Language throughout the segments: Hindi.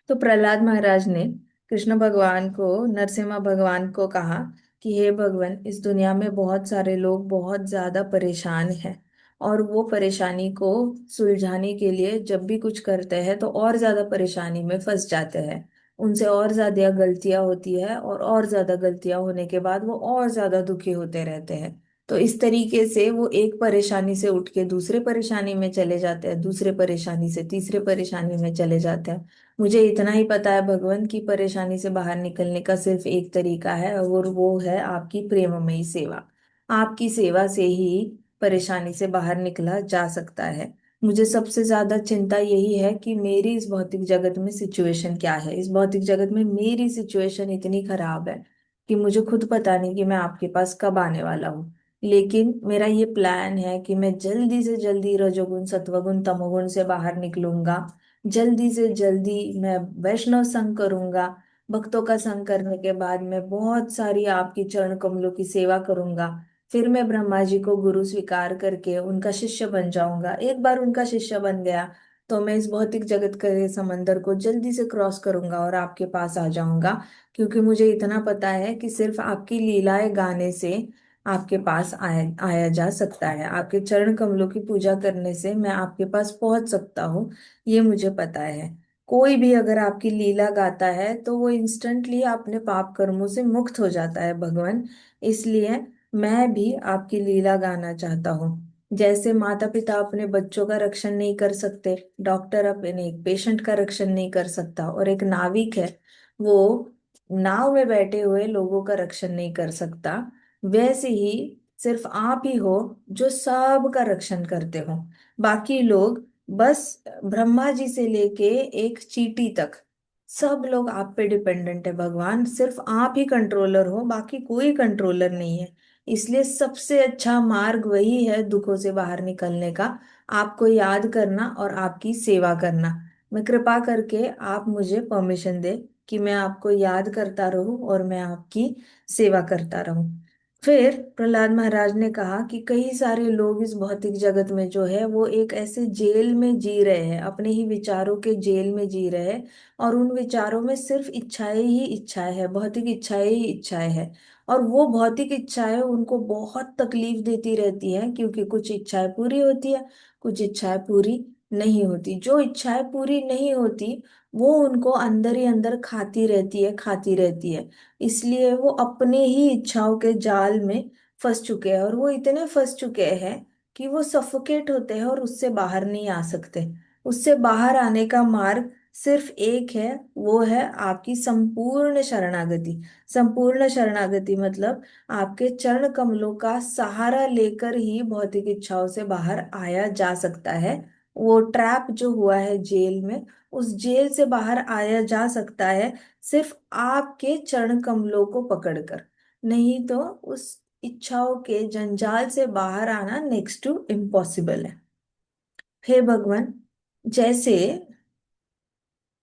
तो प्रहलाद महाराज ने कृष्ण भगवान को, नरसिम्हा भगवान को कहा कि हे भगवान, इस दुनिया में बहुत सारे लोग बहुत ज्यादा परेशान हैं, और वो परेशानी को सुलझाने के लिए जब भी कुछ करते हैं तो और ज्यादा परेशानी में फंस जाते हैं। उनसे और ज्यादा गलतियां होती है, और ज्यादा गलतियां होने के बाद वो और ज्यादा दुखी होते रहते हैं। तो इस तरीके से वो एक परेशानी से उठ के दूसरे परेशानी में चले जाते हैं, दूसरे परेशानी से तीसरे परेशानी में चले जाते हैं। मुझे इतना ही पता है भगवान की परेशानी से बाहर निकलने का सिर्फ एक तरीका है, और वो है आपकी प्रेममयी सेवा। आपकी सेवा से ही परेशानी से बाहर निकला जा सकता है। मुझे सबसे ज्यादा चिंता यही है कि मेरी इस भौतिक जगत में सिचुएशन क्या है। इस भौतिक जगत में मेरी सिचुएशन इतनी खराब है कि मुझे खुद पता नहीं कि मैं आपके पास कब आने वाला हूँ। लेकिन मेरा ये प्लान है कि मैं जल्दी से जल्दी रजोगुण सत्वगुण तमोगुण से बाहर निकलूंगा। जल्दी से जल्दी मैं वैष्णव संग करूंगा। भक्तों का संग करने के बाद मैं बहुत सारी आपकी चरण कमलों की सेवा करूंगा। फिर मैं ब्रह्मा जी को गुरु स्वीकार करके उनका शिष्य बन जाऊंगा। एक बार उनका शिष्य बन गया तो मैं इस भौतिक जगत के समंदर को जल्दी से क्रॉस करूंगा और आपके पास आ जाऊंगा। क्योंकि मुझे इतना पता है कि सिर्फ आपकी लीलाएं गाने से आपके पास आया आया जा सकता है। आपके चरण कमलों की पूजा करने से मैं आपके पास पहुंच सकता हूँ, ये मुझे पता है। कोई भी अगर आपकी लीला गाता है तो वो इंस्टेंटली अपने पाप कर्मों से मुक्त हो जाता है भगवान। इसलिए मैं भी आपकी लीला गाना चाहता हूँ। जैसे माता पिता अपने बच्चों का रक्षण नहीं कर सकते, डॉक्टर अपने एक पेशेंट का रक्षण नहीं कर सकता, और एक नाविक है, वो नाव में बैठे हुए लोगों का रक्षण नहीं कर सकता, वैसे ही सिर्फ आप ही हो जो सबका रक्षण करते हो। बाकी लोग बस ब्रह्मा जी से लेके एक चींटी तक सब लोग आप पे डिपेंडेंट है भगवान। सिर्फ आप ही कंट्रोलर हो, बाकी कोई कंट्रोलर नहीं है। इसलिए सबसे अच्छा मार्ग वही है दुखों से बाहर निकलने का, आपको याद करना और आपकी सेवा करना। मैं कृपा करके आप मुझे परमिशन दे कि मैं आपको याद करता रहूं और मैं आपकी सेवा करता रहूं। फिर प्रहलाद महाराज ने कहा कि कई सारे लोग इस भौतिक जगत में जो है वो एक ऐसे जेल में जी रहे हैं, अपने ही विचारों के जेल में जी रहे हैं। और उन विचारों में सिर्फ इच्छाएं ही इच्छाएं है, भौतिक इच्छाएं ही इच्छाएं है। और वो भौतिक इच्छाएं उनको बहुत तकलीफ देती रहती है, क्योंकि कुछ इच्छाएं पूरी होती है, कुछ इच्छाएं पूरी नहीं होती। जो इच्छाएं पूरी नहीं होती वो उनको अंदर ही अंदर खाती रहती है, खाती रहती है। इसलिए वो अपने ही इच्छाओं के जाल में फंस चुके हैं, और वो इतने फंस चुके हैं कि वो सफोकेट होते हैं और उससे बाहर नहीं आ सकते। उससे बाहर आने का मार्ग सिर्फ एक है, वो है आपकी संपूर्ण शरणागति। संपूर्ण शरणागति मतलब आपके चरण कमलों का सहारा लेकर ही भौतिक इच्छाओं से बाहर आया जा सकता है। वो ट्रैप जो हुआ है जेल में, उस जेल से बाहर आया जा सकता है सिर्फ आपके चरण कमलों को पकड़कर। नहीं तो उस इच्छाओं के जंजाल से बाहर आना नेक्स्ट टू इम्पॉसिबल है। हे भगवान, जैसे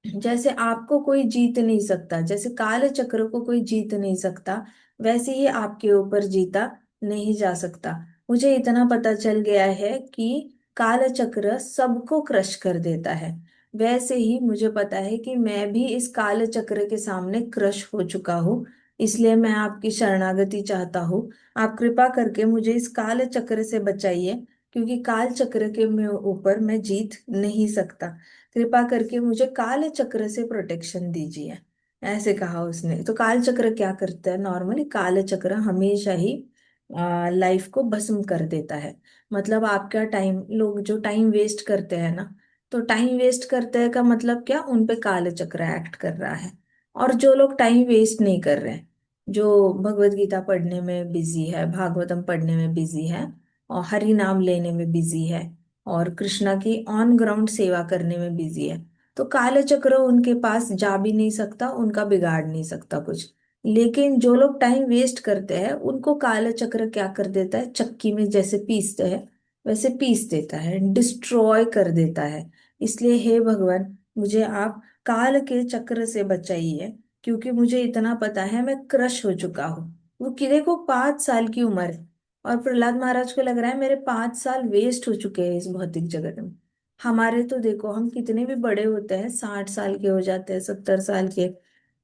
जैसे आपको कोई जीत नहीं सकता, जैसे काले चक्र को कोई जीत नहीं सकता, वैसे ही आपके ऊपर जीता नहीं जा सकता। मुझे इतना पता चल गया है कि काल चक्र सबको क्रश कर देता है। वैसे ही मुझे पता है कि मैं भी इस काल चक्र के सामने क्रश हो चुका हूँ। इसलिए मैं आपकी शरणागति चाहता हूँ। आप कृपा करके मुझे इस काल चक्र से बचाइए, क्योंकि काल चक्र के ऊपर मैं जीत नहीं सकता। कृपा करके मुझे काल चक्र से प्रोटेक्शन दीजिए, ऐसे कहा उसने। तो काल चक्र क्या करता है? नॉर्मली काल चक्र हमेशा ही लाइफ को भस्म कर देता है। मतलब आपका टाइम, लोग जो टाइम वेस्ट करते हैं ना, तो टाइम वेस्ट करते हैं का मतलब क्या? उन पे काल चक्र एक्ट कर रहा है। और जो लोग टाइम वेस्ट नहीं कर रहे हैं, जो भगवत गीता पढ़ने में बिजी है, भागवतम पढ़ने में बिजी है, और हरि नाम लेने में बिजी है, और कृष्णा की ऑन ग्राउंड सेवा करने में बिजी है, तो काले चक्र उनके पास जा भी नहीं सकता, उनका बिगाड़ नहीं सकता कुछ। लेकिन जो लोग टाइम वेस्ट करते हैं उनको काले चक्र क्या कर देता है? चक्की में जैसे पीसते हैं वैसे पीस देता है, डिस्ट्रॉय कर देता है। इसलिए हे भगवान, मुझे आप काल के चक्र से बचाइए, क्योंकि मुझे इतना पता है मैं क्रश हो चुका हूँ। वो किले को 5 साल की उम्र है, और प्रहलाद महाराज को लग रहा है मेरे 5 साल वेस्ट हो चुके हैं इस भौतिक जगत में। हमारे तो देखो, हम कितने भी बड़े होते हैं, 60 साल के हो जाते हैं, 70 साल के,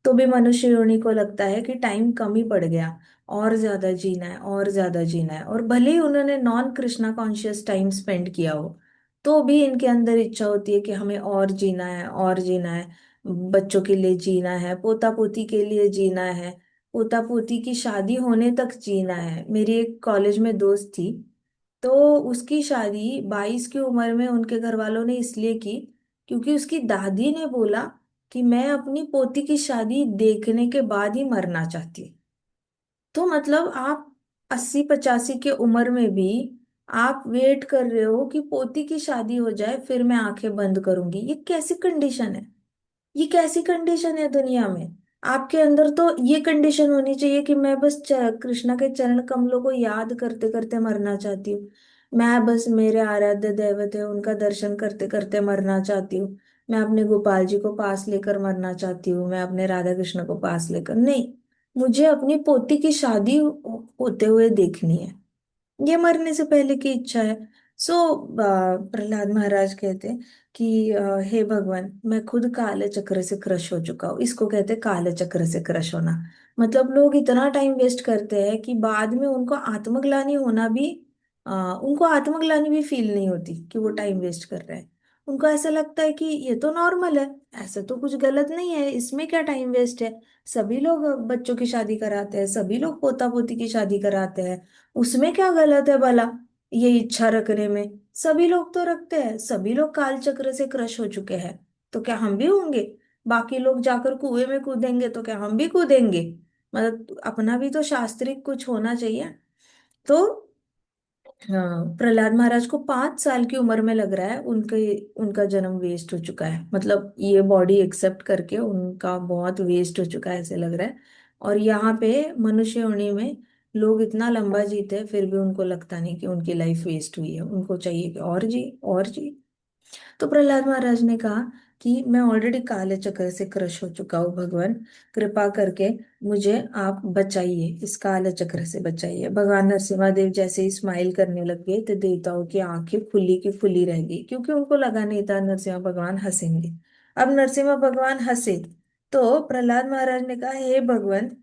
तो भी मनुष्य योनि को लगता है कि टाइम कम ही पड़ गया, और ज्यादा जीना है, और ज्यादा जीना है। और भले ही उन्होंने non Krishna conscious time spend किया हो, तो भी इनके अंदर इच्छा होती है कि हमें और जीना है, और जीना है। बच्चों के लिए जीना है, पोता पोती के लिए जीना है, पोता पोती की शादी होने तक जीना है। मेरी एक कॉलेज में दोस्त थी, तो उसकी शादी 22 की उम्र में उनके घर वालों ने इसलिए की क्योंकि उसकी दादी ने बोला कि मैं अपनी पोती की शादी देखने के बाद ही मरना चाहती हूँ। तो मतलब आप 80 85 की उम्र में भी आप वेट कर रहे हो कि पोती की शादी हो जाए फिर मैं आंखें बंद करूंगी। ये कैसी कंडीशन है? ये कैसी कंडीशन है दुनिया में? आपके अंदर तो ये कंडीशन होनी चाहिए कि मैं बस कृष्णा के चरण कमलों को याद करते करते मरना चाहती हूँ। मैं बस मेरे आराध्य दैवत है उनका दर्शन करते करते मरना चाहती हूँ। मैं अपने गोपाल जी को पास लेकर मरना चाहती हूँ, मैं अपने राधा कृष्ण को पास लेकर नहीं। मुझे अपनी पोती की शादी होते हुए देखनी है। ये मरने से पहले की इच्छा है। सो प्रहलाद महाराज कहते हैं कि हे भगवान, मैं खुद काले चक्र से क्रश हो चुका हूँ। इसको कहते हैं काले चक्र से क्रश होना। मतलब लोग इतना टाइम वेस्ट करते हैं कि बाद में उनको आत्मग्लानि होना भी, उनको आत्मग्लानि भी फील नहीं होती कि वो टाइम वेस्ट कर रहे हैं। उनको ऐसा लगता है कि ये तो नॉर्मल है, ऐसा तो कुछ गलत नहीं है, इसमें क्या टाइम वेस्ट है। सभी लोग बच्चों की शादी कराते हैं, सभी लोग पोता पोती की शादी कराते हैं, उसमें क्या गलत है भला? ये इच्छा रखने में सभी लोग तो रखते हैं, सभी लोग काल चक्र से क्रश हो चुके हैं, तो क्या हम भी होंगे? बाकी लोग जाकर कुएं में कूदेंगे तो क्या हम भी कूदेंगे? मतलब अपना भी तो शास्त्रिक कुछ होना चाहिए। तो हाँ, प्रहलाद महाराज को 5 साल की उम्र में लग रहा है उनके उनका जन्म वेस्ट हो चुका है। मतलब ये बॉडी एक्सेप्ट करके उनका बहुत वेस्ट हो चुका है ऐसे लग रहा है। और यहाँ पे मनुष्य योनि में लोग इतना लंबा जीते हैं फिर भी उनको लगता नहीं कि उनकी लाइफ वेस्ट हुई है, उनको चाहिए कि और जी, और जी। तो प्रहलाद महाराज ने कहा कि मैं ऑलरेडी काले चक्र से क्रश हो चुका हूँ भगवान, कृपा करके मुझे आप बचाइए, इस काले चक्र से बचाइए। भगवान नरसिम्हा देव जैसे ही स्माइल करने लग गए तो देवताओं की आंखें फुली की फुली रह गई, क्योंकि उनको लगा नहीं था नरसिम्हा भगवान हंसेंगे। अब नरसिम्हा भगवान हंसे तो प्रहलाद महाराज ने कहा, हे भगवान,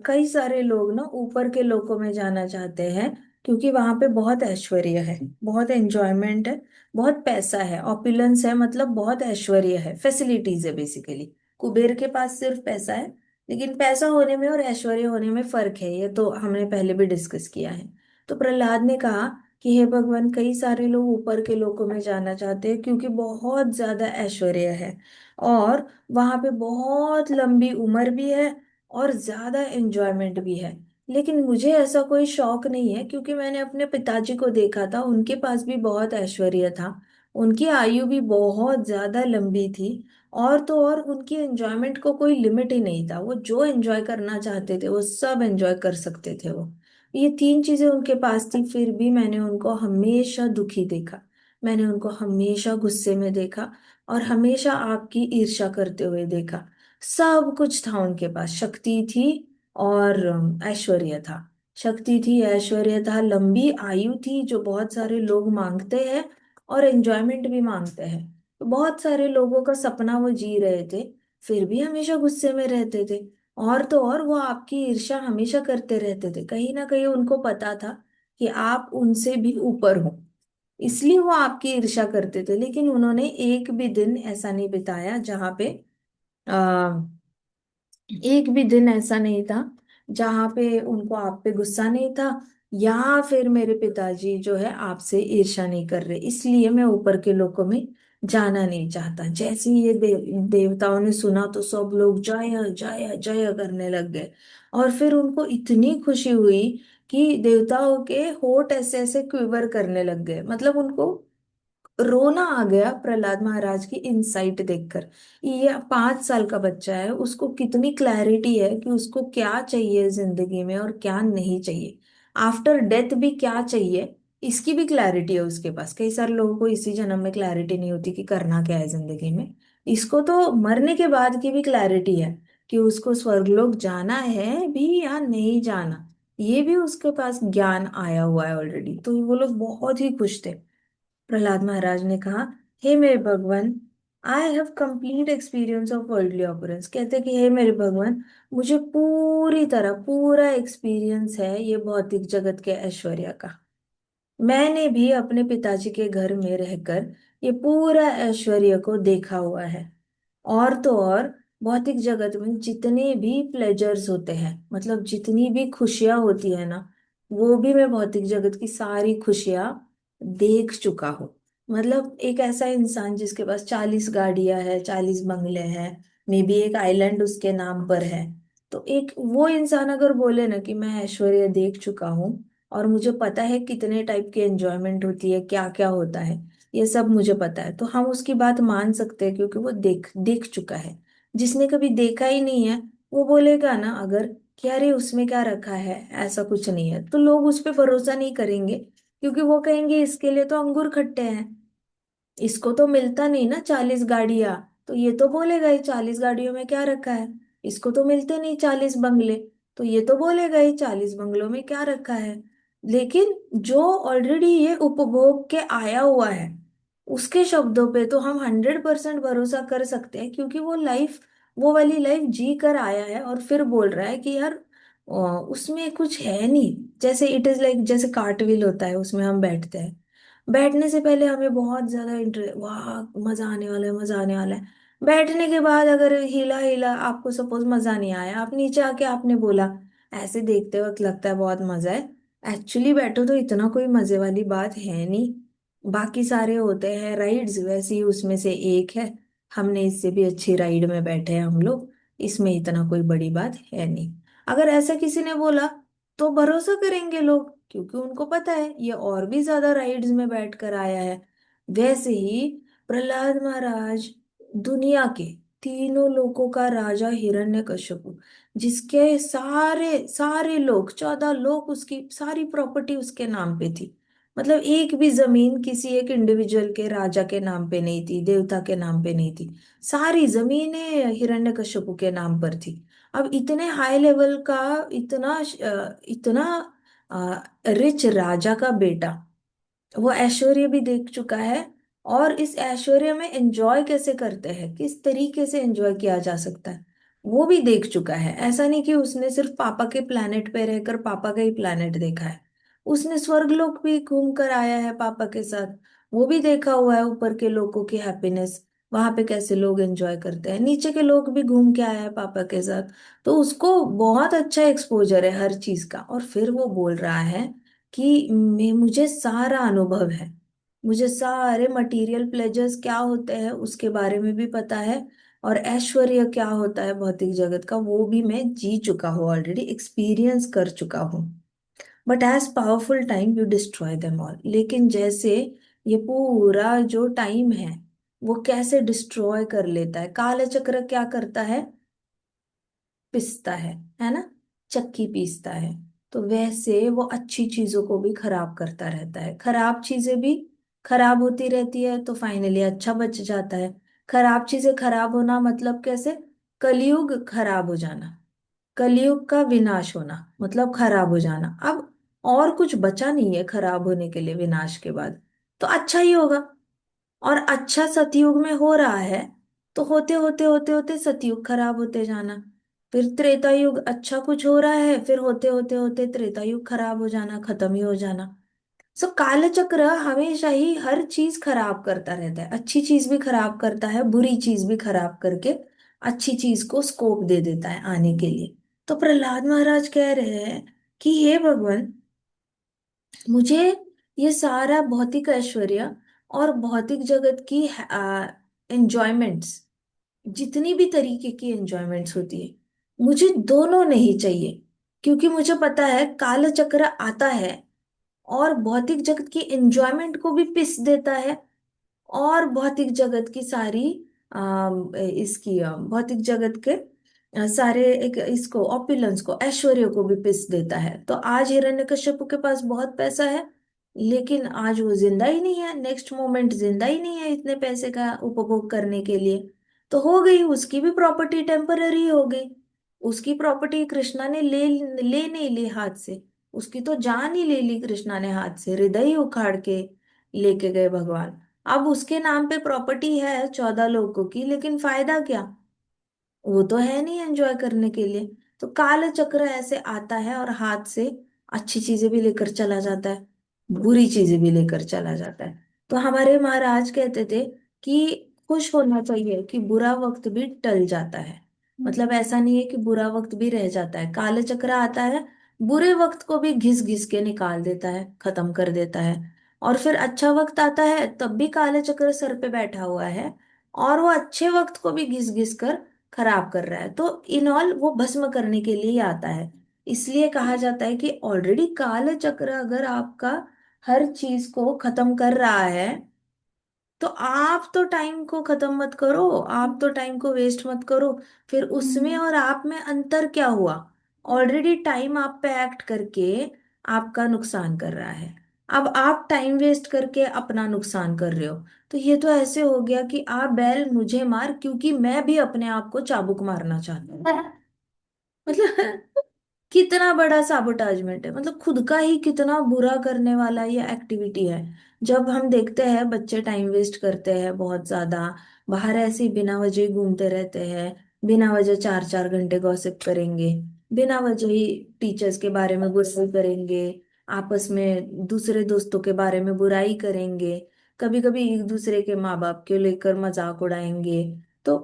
कई सारे लोग ना ऊपर के लोकों में जाना चाहते हैं क्योंकि वहां पे बहुत ऐश्वर्य है, बहुत एंजॉयमेंट है, बहुत पैसा है, ऑपुलेंस है, मतलब बहुत ऐश्वर्य है, फैसिलिटीज है बेसिकली। कुबेर के पास सिर्फ पैसा है, लेकिन पैसा होने में और ऐश्वर्य होने में फर्क है, ये तो हमने पहले भी डिस्कस किया है। तो प्रहलाद ने कहा कि हे भगवान, कई सारे लोग ऊपर के लोकों में जाना चाहते हैं क्योंकि बहुत ज्यादा ऐश्वर्य है, और वहां पे बहुत लंबी उम्र भी है, और ज्यादा एंजॉयमेंट भी है। लेकिन मुझे ऐसा कोई शौक नहीं है क्योंकि मैंने अपने पिताजी को देखा था, उनके पास भी बहुत ऐश्वर्य था, उनकी आयु भी बहुत ज्यादा लंबी थी, और तो और उनकी एंजॉयमेंट को कोई लिमिट ही नहीं था, वो जो एंजॉय करना चाहते थे वो सब एंजॉय कर सकते थे वो। ये तीन चीजें उनके पास थी, फिर भी मैंने उनको हमेशा दुखी देखा, मैंने उनको हमेशा गुस्से में देखा, और हमेशा आपकी ईर्ष्या करते हुए देखा। सब कुछ था उनके पास, शक्ति थी और ऐश्वर्य था। शक्ति थी, ऐश्वर्य था, लंबी आयु थी जो बहुत सारे लोग मांगते हैं, और एंजॉयमेंट भी मांगते हैं। तो बहुत सारे लोगों का सपना वो जी रहे थे, फिर भी हमेशा गुस्से में रहते थे। और तो और वो आपकी ईर्ष्या हमेशा करते रहते थे, कहीं ना कहीं उनको पता था कि आप उनसे भी ऊपर हो, इसलिए वो आपकी ईर्ष्या करते थे। लेकिन उन्होंने एक भी दिन ऐसा नहीं बिताया जहाँ पे एक भी दिन ऐसा नहीं था जहाँ पे उनको आप पे गुस्सा नहीं था, या फिर मेरे पिताजी जो है आपसे ईर्ष्या नहीं कर रहे इसलिए मैं ऊपर के लोकों में जाना नहीं चाहता। जैसे ही ये देवताओं ने सुना तो सब लोग जय जय जय करने लग गए, और फिर उनको इतनी खुशी हुई कि देवताओं के होठ ऐसे ऐसे क्विवर करने लग गए। मतलब उनको रोना आ गया प्रहलाद महाराज की इनसाइट देखकर। ये 5 साल का बच्चा है, उसको कितनी क्लैरिटी है कि उसको क्या चाहिए जिंदगी में और क्या नहीं चाहिए, आफ्टर डेथ भी क्या चाहिए, इसकी भी क्लैरिटी है उसके पास। कई सारे लोगों को इसी जन्म में क्लैरिटी नहीं होती कि करना क्या है जिंदगी में, इसको तो मरने के बाद की भी क्लैरिटी है कि उसको स्वर्गलोक जाना है भी या नहीं जाना। ये भी उसके पास ज्ञान आया हुआ है ऑलरेडी, तो वो लोग बहुत ही खुश थे। प्रहलाद महाराज ने कहा, हे मेरे भगवान, I have complete experience of worldly opulence. कहते कि हे मेरे भगवान, मुझे पूरी तरह पूरा एक्सपीरियंस है ये भौतिक जगत के ऐश्वर्य का। मैंने भी अपने पिताजी के घर में रहकर ये पूरा ऐश्वर्य को देखा हुआ है। और तो और, भौतिक जगत में जितने भी प्लेजर्स होते हैं, मतलब जितनी भी खुशियां होती है ना, वो भी मैं भौतिक जगत की सारी खुशियां देख चुका हूँ। मतलब एक ऐसा इंसान जिसके पास 40 गाड़ियां है, 40 बंगले हैं, मे बी एक आइलैंड उसके नाम पर है, तो एक वो इंसान अगर बोले ना कि मैं ऐश्वर्य देख चुका हूँ और मुझे पता है कितने टाइप की एंजॉयमेंट होती है, क्या क्या होता है, ये सब मुझे पता है, तो हम उसकी बात मान सकते हैं क्योंकि वो देख देख चुका है। जिसने कभी देखा ही नहीं है, वो बोलेगा ना अगर कि अरे उसमें क्या रखा है, ऐसा कुछ नहीं है, तो लोग उस पर भरोसा नहीं करेंगे, क्योंकि वो कहेंगे इसके लिए तो अंगूर खट्टे हैं, इसको तो मिलता नहीं ना 40 गाड़ियां, तो ये तो बोलेगा ही 40 गाड़ियों में क्या रखा है। इसको तो मिलते नहीं 40 बंगले, तो ये तो बोलेगा ही 40 बंगलों में क्या रखा है। लेकिन जो ऑलरेडी ये उपभोग के आया हुआ है, उसके शब्दों पे तो हम 100% भरोसा कर सकते हैं, क्योंकि वो लाइफ, वो वाली लाइफ जी कर आया है और फिर बोल रहा है कि यार उसमें कुछ है नहीं। जैसे इट इज लाइक, जैसे कार्टव्हील होता है, उसमें हम बैठते हैं, बैठने से पहले हमें बहुत ज्यादा इंटरेस्ट, वाह मजा आने वाला है, मजा आने वाला है। बैठने के बाद अगर हिला हिला आपको सपोज मजा नहीं आया, आप नीचे आके आपने बोला, ऐसे देखते वक्त लगता है बहुत मजा है, एक्चुअली बैठो तो इतना कोई मजे वाली बात है नहीं। बाकी सारे होते हैं राइड्स, वैसे ही उसमें से एक है, हमने इससे भी अच्छी राइड में बैठे हैं हम लोग, इसमें इतना कोई बड़ी बात है नहीं। अगर ऐसा किसी ने बोला तो भरोसा करेंगे लोग, क्योंकि उनको पता है ये और भी ज्यादा राइड्स में बैठ कर आया है। वैसे ही प्रहलाद महाराज, दुनिया के तीनों लोगों का राजा हिरण्यकश्यपु, जिसके सारे सारे लोग, 14 लोग, उसकी सारी प्रॉपर्टी उसके नाम पे थी। मतलब एक भी जमीन किसी एक इंडिविजुअल के राजा के नाम पे नहीं थी, देवता के नाम पे नहीं थी, सारी जमीनें हिरण्यकश्यपु के नाम पर थी। अब इतने हाई लेवल का, इतना इतना रिच राजा का बेटा, वो ऐश्वर्य भी देख चुका है, और इस ऐश्वर्य में एंजॉय कैसे करते हैं, किस तरीके से एंजॉय किया जा सकता है, वो भी देख चुका है। ऐसा नहीं कि उसने सिर्फ पापा के प्लेनेट पे रहकर पापा का ही प्लेनेट देखा है, उसने स्वर्गलोक भी घूम कर आया है पापा के साथ, वो भी देखा हुआ है ऊपर के लोगों की हैप्पीनेस, वहां पे कैसे लोग एंजॉय करते हैं, नीचे के लोग भी घूम के आया है पापा के साथ। तो उसको बहुत अच्छा एक्सपोजर है हर चीज का, और फिर वो बोल रहा है कि मैं, मुझे सारा अनुभव है, मुझे सारे मटेरियल प्लेजर्स क्या होते हैं उसके बारे में भी पता है, और ऐश्वर्य क्या होता है भौतिक जगत का वो भी मैं जी चुका हूँ, ऑलरेडी एक्सपीरियंस कर चुका हूँ। But as powerful time you destroy them all, लेकिन जैसे ये पूरा जो टाइम है, वो कैसे डिस्ट्रॉय कर लेता है, काल चक्र क्या करता है, पिसता है ना, चक्की पीसता है, तो वैसे वो अच्छी चीजों को भी खराब करता रहता है, खराब चीजें भी खराब होती रहती है, तो फाइनली अच्छा बच जाता है। खराब चीजें खराब होना मतलब कैसे, कलयुग खराब हो जाना, कलयुग का विनाश होना मतलब खराब हो जाना। अब और कुछ बचा नहीं है खराब होने के लिए विनाश के बाद, तो अच्छा ही होगा। और अच्छा सतयुग में हो रहा है, तो होते होते होते होते सतयुग खराब होते जाना, फिर त्रेता युग अच्छा कुछ हो रहा है, फिर होते होते होते त्रेता युग खराब हो जाना, खत्म ही हो जाना। सो काल चक्र हमेशा ही हर चीज खराब करता रहता है, अच्छी चीज भी खराब करता है, बुरी चीज भी खराब करके अच्छी चीज को स्कोप दे देता है आने के लिए। तो प्रहलाद महाराज कह रहे हैं कि हे भगवान, मुझे ये सारा भौतिक ऐश्वर्य और भौतिक जगत की एंजॉयमेंट्स, जितनी भी तरीके की एंजॉयमेंट्स होती है, मुझे दोनों नहीं चाहिए, क्योंकि मुझे पता है काल चक्र आता है और भौतिक जगत की एंजॉयमेंट को भी पिस देता है, और भौतिक जगत की सारी इसकी भौतिक जगत के सारे एक इसको ऑपुलेंस को, ऐश्वर्य को भी पिस देता है। तो आज हिरण्यकश्यप के पास बहुत पैसा है, लेकिन आज वो जिंदा ही नहीं है, नेक्स्ट मोमेंट जिंदा ही नहीं है इतने पैसे का उपभोग करने के लिए। तो हो गई उसकी भी प्रॉपर्टी टेम्पररी हो गई, उसकी प्रॉपर्टी कृष्णा ने ले नहीं ली हाथ से, उसकी तो जान ही ले ली कृष्णा ने हाथ से, हृदय ही उखाड़ के लेके गए भगवान। अब उसके नाम पे प्रॉपर्टी है 14 लोगों की, लेकिन फायदा क्या? वो तो है नहीं एंजॉय करने के लिए। तो काल चक्र ऐसे आता है और हाथ से अच्छी चीजें भी लेकर चला जाता है, बुरी चीजें भी लेकर चला जाता है। तो हमारे महाराज कहते थे कि खुश होना चाहिए कि बुरा वक्त भी टल जाता है। मतलब ऐसा नहीं है कि बुरा वक्त भी रह जाता है, काल चक्र आता है, बुरे वक्त को भी घिस घिस के निकाल देता है, खत्म कर देता है। और फिर अच्छा वक्त आता है, तब भी काले चक्र सर पे बैठा हुआ है, और वो अच्छे वक्त को भी घिस घिस कर खराब कर रहा है। तो इन ऑल वो भस्म करने के लिए ही आता है। इसलिए कहा जाता है कि ऑलरेडी काल चक्र अगर आपका हर चीज को खत्म कर रहा है, तो आप तो टाइम को खत्म मत करो, आप तो टाइम को वेस्ट मत करो। फिर उसमें और आप में अंतर क्या हुआ? ऑलरेडी टाइम आप पे एक्ट करके आपका नुकसान कर रहा है, अब आप टाइम वेस्ट करके अपना नुकसान कर रहे हो। तो ये तो ऐसे हो गया कि आप बैल मुझे मार, क्योंकि मैं भी अपने आप को चाबुक मारना चाहता हूँ। मतलब कितना बड़ा साबोटाजमेंट है, मतलब खुद का ही कितना बुरा करने वाला ये एक्टिविटी है। जब हम देखते हैं बच्चे टाइम वेस्ट करते हैं बहुत ज्यादा, बाहर ऐसे ही बिना वजह ही घूमते रहते हैं, बिना वजह 4 4 घंटे गॉसिप करेंगे, बिना वजह ही टीचर्स के बारे में गुस्सा करेंगे, आपस में दूसरे दोस्तों के बारे में बुराई करेंगे, कभी कभी एक दूसरे के माँ बाप के लेकर मजाक उड़ाएंगे। तो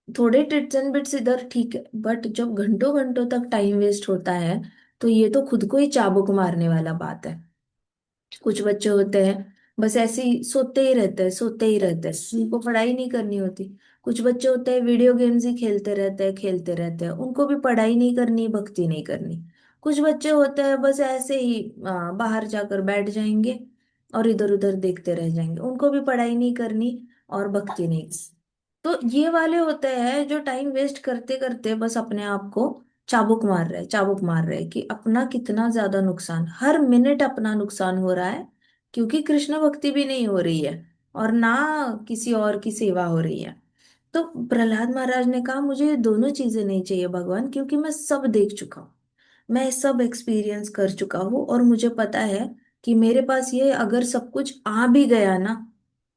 थोड़े टिप्स एंड बिट्स इधर ठीक है, बट जब घंटों घंटों तक टाइम वेस्ट होता है, तो ये तो खुद को ही चाबुक मारने वाला बात है। कुछ बच्चे होते हैं बस ऐसे ही सोते ही रहते हैं, सोते ही रहते हैं, उनको पढ़ाई नहीं करनी होती। कुछ बच्चे होते हैं वीडियो गेम्स ही खेलते रहते हैं, खेलते रहते हैं, उनको भी पढ़ाई नहीं करनी, भक्ति नहीं करनी। कुछ बच्चे होते हैं बस ऐसे ही बाहर जाकर बैठ जाएंगे और इधर उधर देखते रह जाएंगे, उनको भी पढ़ाई नहीं करनी और भक्ति नहीं। तो ये वाले होते हैं जो टाइम वेस्ट करते करते बस अपने आप को चाबुक मार रहे हैं, चाबुक मार रहे हैं कि अपना कितना ज्यादा नुकसान, हर मिनट अपना नुकसान हो रहा है, क्योंकि कृष्ण भक्ति भी नहीं हो रही है और ना किसी और की सेवा हो रही है। तो प्रहलाद महाराज ने कहा मुझे ये दोनों चीजें नहीं चाहिए भगवान, क्योंकि मैं सब देख चुका हूँ, मैं सब एक्सपीरियंस कर चुका हूँ, और मुझे पता है कि मेरे पास ये अगर सब कुछ आ भी गया ना,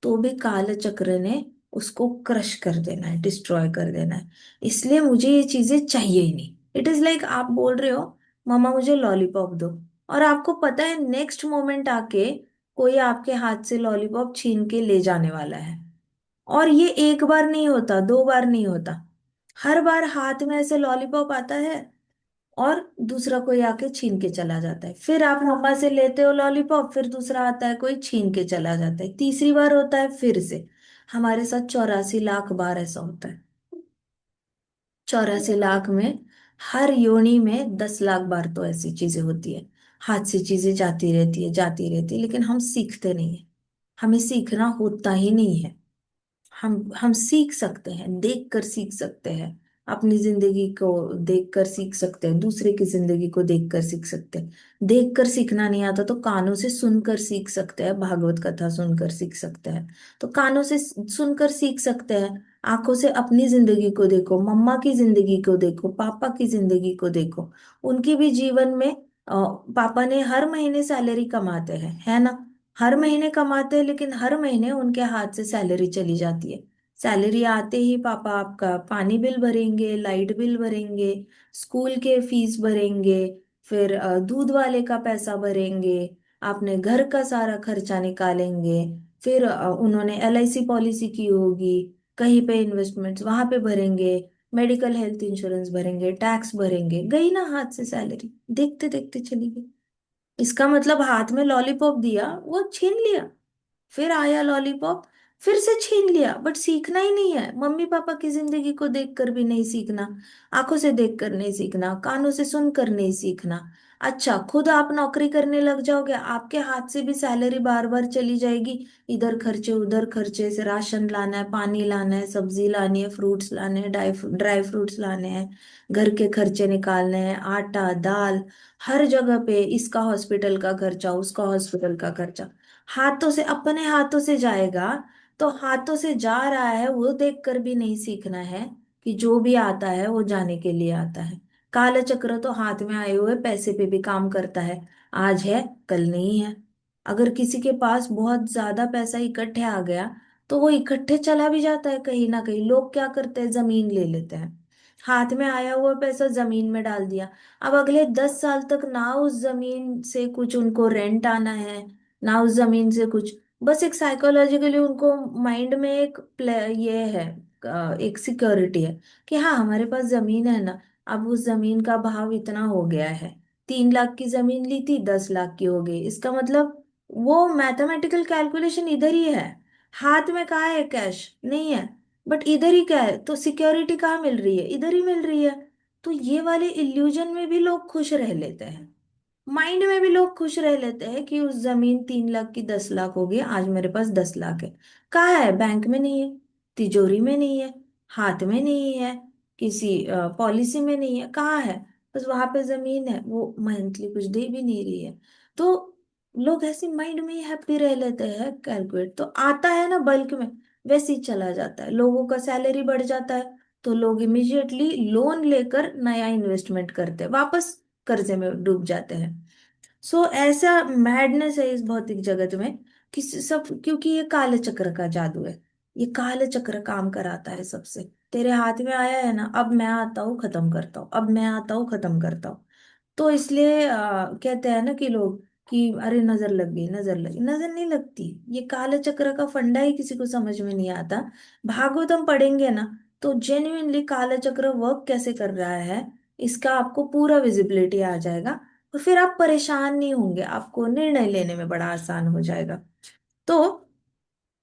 तो भी काल चक्र ने उसको क्रश कर देना है, डिस्ट्रॉय कर देना है। इसलिए मुझे ये चीजें चाहिए ही नहीं। इट इज लाइक आप बोल रहे हो मामा मुझे लॉलीपॉप दो, और आपको पता है नेक्स्ट मोमेंट आके कोई आपके हाथ से लॉलीपॉप छीन के ले जाने वाला है। और ये एक बार नहीं होता, 2 बार नहीं होता, हर बार हाथ में ऐसे लॉलीपॉप आता है और दूसरा कोई आके छीन के चला जाता है, फिर आप मम्मा से लेते हो लॉलीपॉप, फिर दूसरा आता है कोई छीन के चला जाता है, तीसरी बार होता है फिर से। हमारे साथ 84 लाख बार ऐसा होता है। 84 लाख में हर योनि में 10 लाख बार तो ऐसी चीजें होती है। हाथ से चीजें जाती रहती है, जाती रहती है, लेकिन हम सीखते नहीं है, हमें सीखना होता ही नहीं है। हम सीख सकते हैं, देख कर सीख सकते हैं, अपनी जिंदगी को देख कर सीख सकते हैं, दूसरे की जिंदगी को देख कर सीख सकते हैं। देख कर सीखना नहीं आता तो कानों से सुनकर सीख सकते हैं, भागवत कथा सुनकर सीख सकते हैं। तो कानों से सुनकर सीख सकते हैं, आंखों से अपनी जिंदगी को देखो, मम्मा की जिंदगी को देखो, पापा की जिंदगी को देखो। उनकी भी जीवन में पापा ने हर महीने सैलरी कमाते हैं, है ना, हर महीने कमाते हैं, लेकिन हर महीने उनके हाथ से सैलरी चली जाती है। सैलरी आते ही पापा आपका पानी बिल भरेंगे, लाइट बिल भरेंगे, स्कूल के फीस भरेंगे, फिर दूध वाले का पैसा भरेंगे, आपने घर का सारा खर्चा निकालेंगे, फिर उन्होंने एलआईसी पॉलिसी की होगी, कहीं पे इन्वेस्टमेंट्स वहां पे भरेंगे, मेडिकल हेल्थ इंश्योरेंस भरेंगे, टैक्स भरेंगे, गई ना हाथ से सैलरी, देखते देखते चली गई। इसका मतलब हाथ में लॉलीपॉप दिया, वो छीन लिया, फिर आया लॉलीपॉप, फिर से छीन लिया, बट सीखना ही नहीं है। मम्मी पापा की जिंदगी को देखकर भी नहीं सीखना, आंखों से देखकर नहीं सीखना, कानों से सुनकर नहीं सीखना। अच्छा, खुद आप नौकरी करने लग जाओगे, आपके हाथ से भी सैलरी बार बार चली जाएगी, इधर खर्चे उधर खर्चे, से राशन लाना है, पानी लाना है, सब्जी लानी है, फ्रूट्स लाने हैं, ड्राई ड्राई फ्रूट्स लाने हैं, घर के खर्चे निकालने हैं, आटा दाल, हर जगह पे इसका हॉस्पिटल का खर्चा, उसका हॉस्पिटल का खर्चा, हाथों से अपने हाथों से जाएगा। तो हाथों से जा रहा है वो देख कर भी नहीं सीखना है कि जो भी आता है वो जाने के लिए आता है। काल चक्र तो हाथ में आए हुए पैसे पे भी काम करता है, आज है कल नहीं है। अगर किसी के पास बहुत ज्यादा पैसा इकट्ठे आ गया तो वो इकट्ठे चला भी जाता है कहीं ना कहीं। लोग क्या करते हैं, जमीन ले लेते हैं, हाथ में आया हुआ पैसा जमीन में डाल दिया। अब अगले 10 साल तक ना उस जमीन से कुछ उनको रेंट आना है, ना उस जमीन से कुछ। बस एक साइकोलॉजिकली उनको माइंड में एक ये है, एक सिक्योरिटी है कि हाँ हमारे पास जमीन है ना। अब उस जमीन का भाव इतना हो गया है, 3 लाख की जमीन ली थी 10 लाख की हो गई, इसका मतलब वो मैथमेटिकल कैलकुलेशन इधर ही है। हाथ में कहाँ है, कैश नहीं है, बट इधर ही क्या है, तो सिक्योरिटी कहाँ मिल रही है, इधर ही मिल रही है। तो ये वाले इल्यूजन में भी लोग खुश रह लेते हैं, माइंड में भी लोग खुश रह लेते हैं कि उस जमीन 3 लाख की 10 लाख हो गई, आज मेरे पास 10 लाख है। कहाँ है, बैंक में नहीं है, तिजोरी में नहीं है, हाथ में नहीं है, किसी पॉलिसी में नहीं है, कहाँ है, बस वहां पे जमीन है, वो मंथली कुछ दे भी नहीं रही है। तो लोग ऐसे माइंड में ही हैप्पी रह लेते हैं। कैलकुलेट तो आता है ना बल्क में, वैसे ही चला जाता है। लोगों का सैलरी बढ़ जाता है तो लोग इमिजिएटली लोन लेकर नया इन्वेस्टमेंट करते हैं, वापस कर्जे में डूब जाते हैं। सो ऐसा मैडनेस है इस भौतिक जगत में कि सब, क्योंकि ये काले चक्र का जादू है। ये काले चक्र काम कराता है सबसे। तेरे हाथ में आया है ना, अब मैं आता हूँ खत्म करता हूँ, अब मैं आता हूँ खत्म करता हूँ। तो इसलिए कहते हैं ना कि लोग कि अरे नजर लग गई, नजर लगी, नजर नहीं लगती। ये काले चक्र का फंडा ही किसी को समझ में नहीं आता। भागवतम पढ़ेंगे ना तो जेन्युइनली काले चक्र वर्क कैसे कर रहा है इसका आपको पूरा विजिबिलिटी आ जाएगा। और फिर आप परेशान नहीं होंगे, आपको निर्णय लेने में बड़ा आसान हो जाएगा। तो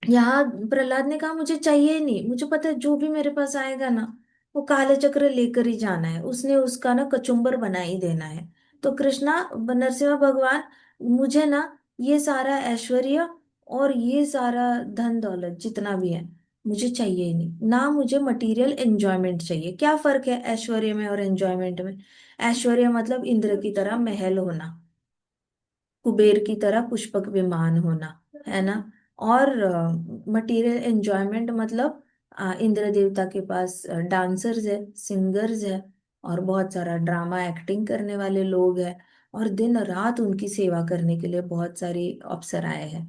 यहाँ प्रहलाद ने कहा मुझे चाहिए ही नहीं, मुझे पता है जो भी मेरे पास आएगा ना वो काले चक्र लेकर ही जाना है, उसने उसका ना कचुम्बर बना ही देना है। तो कृष्णा, नरसिम्हा भगवान, मुझे ना ये सारा ऐश्वर्य और ये सारा धन दौलत जितना भी है मुझे चाहिए ही नहीं ना। मुझे मटेरियल एंजॉयमेंट चाहिए। क्या फर्क है ऐश्वर्य में और एंजॉयमेंट में? ऐश्वर्य मतलब इंद्र की तरह महल होना, कुबेर की तरह पुष्पक विमान होना, है ना। और मटेरियल एंजॉयमेंट मतलब इंद्र देवता के पास डांसर्स है, सिंगर्स है, और बहुत सारा ड्रामा एक्टिंग करने वाले लोग हैं, और दिन रात उनकी सेवा करने के लिए बहुत सारी अप्सराएं हैं।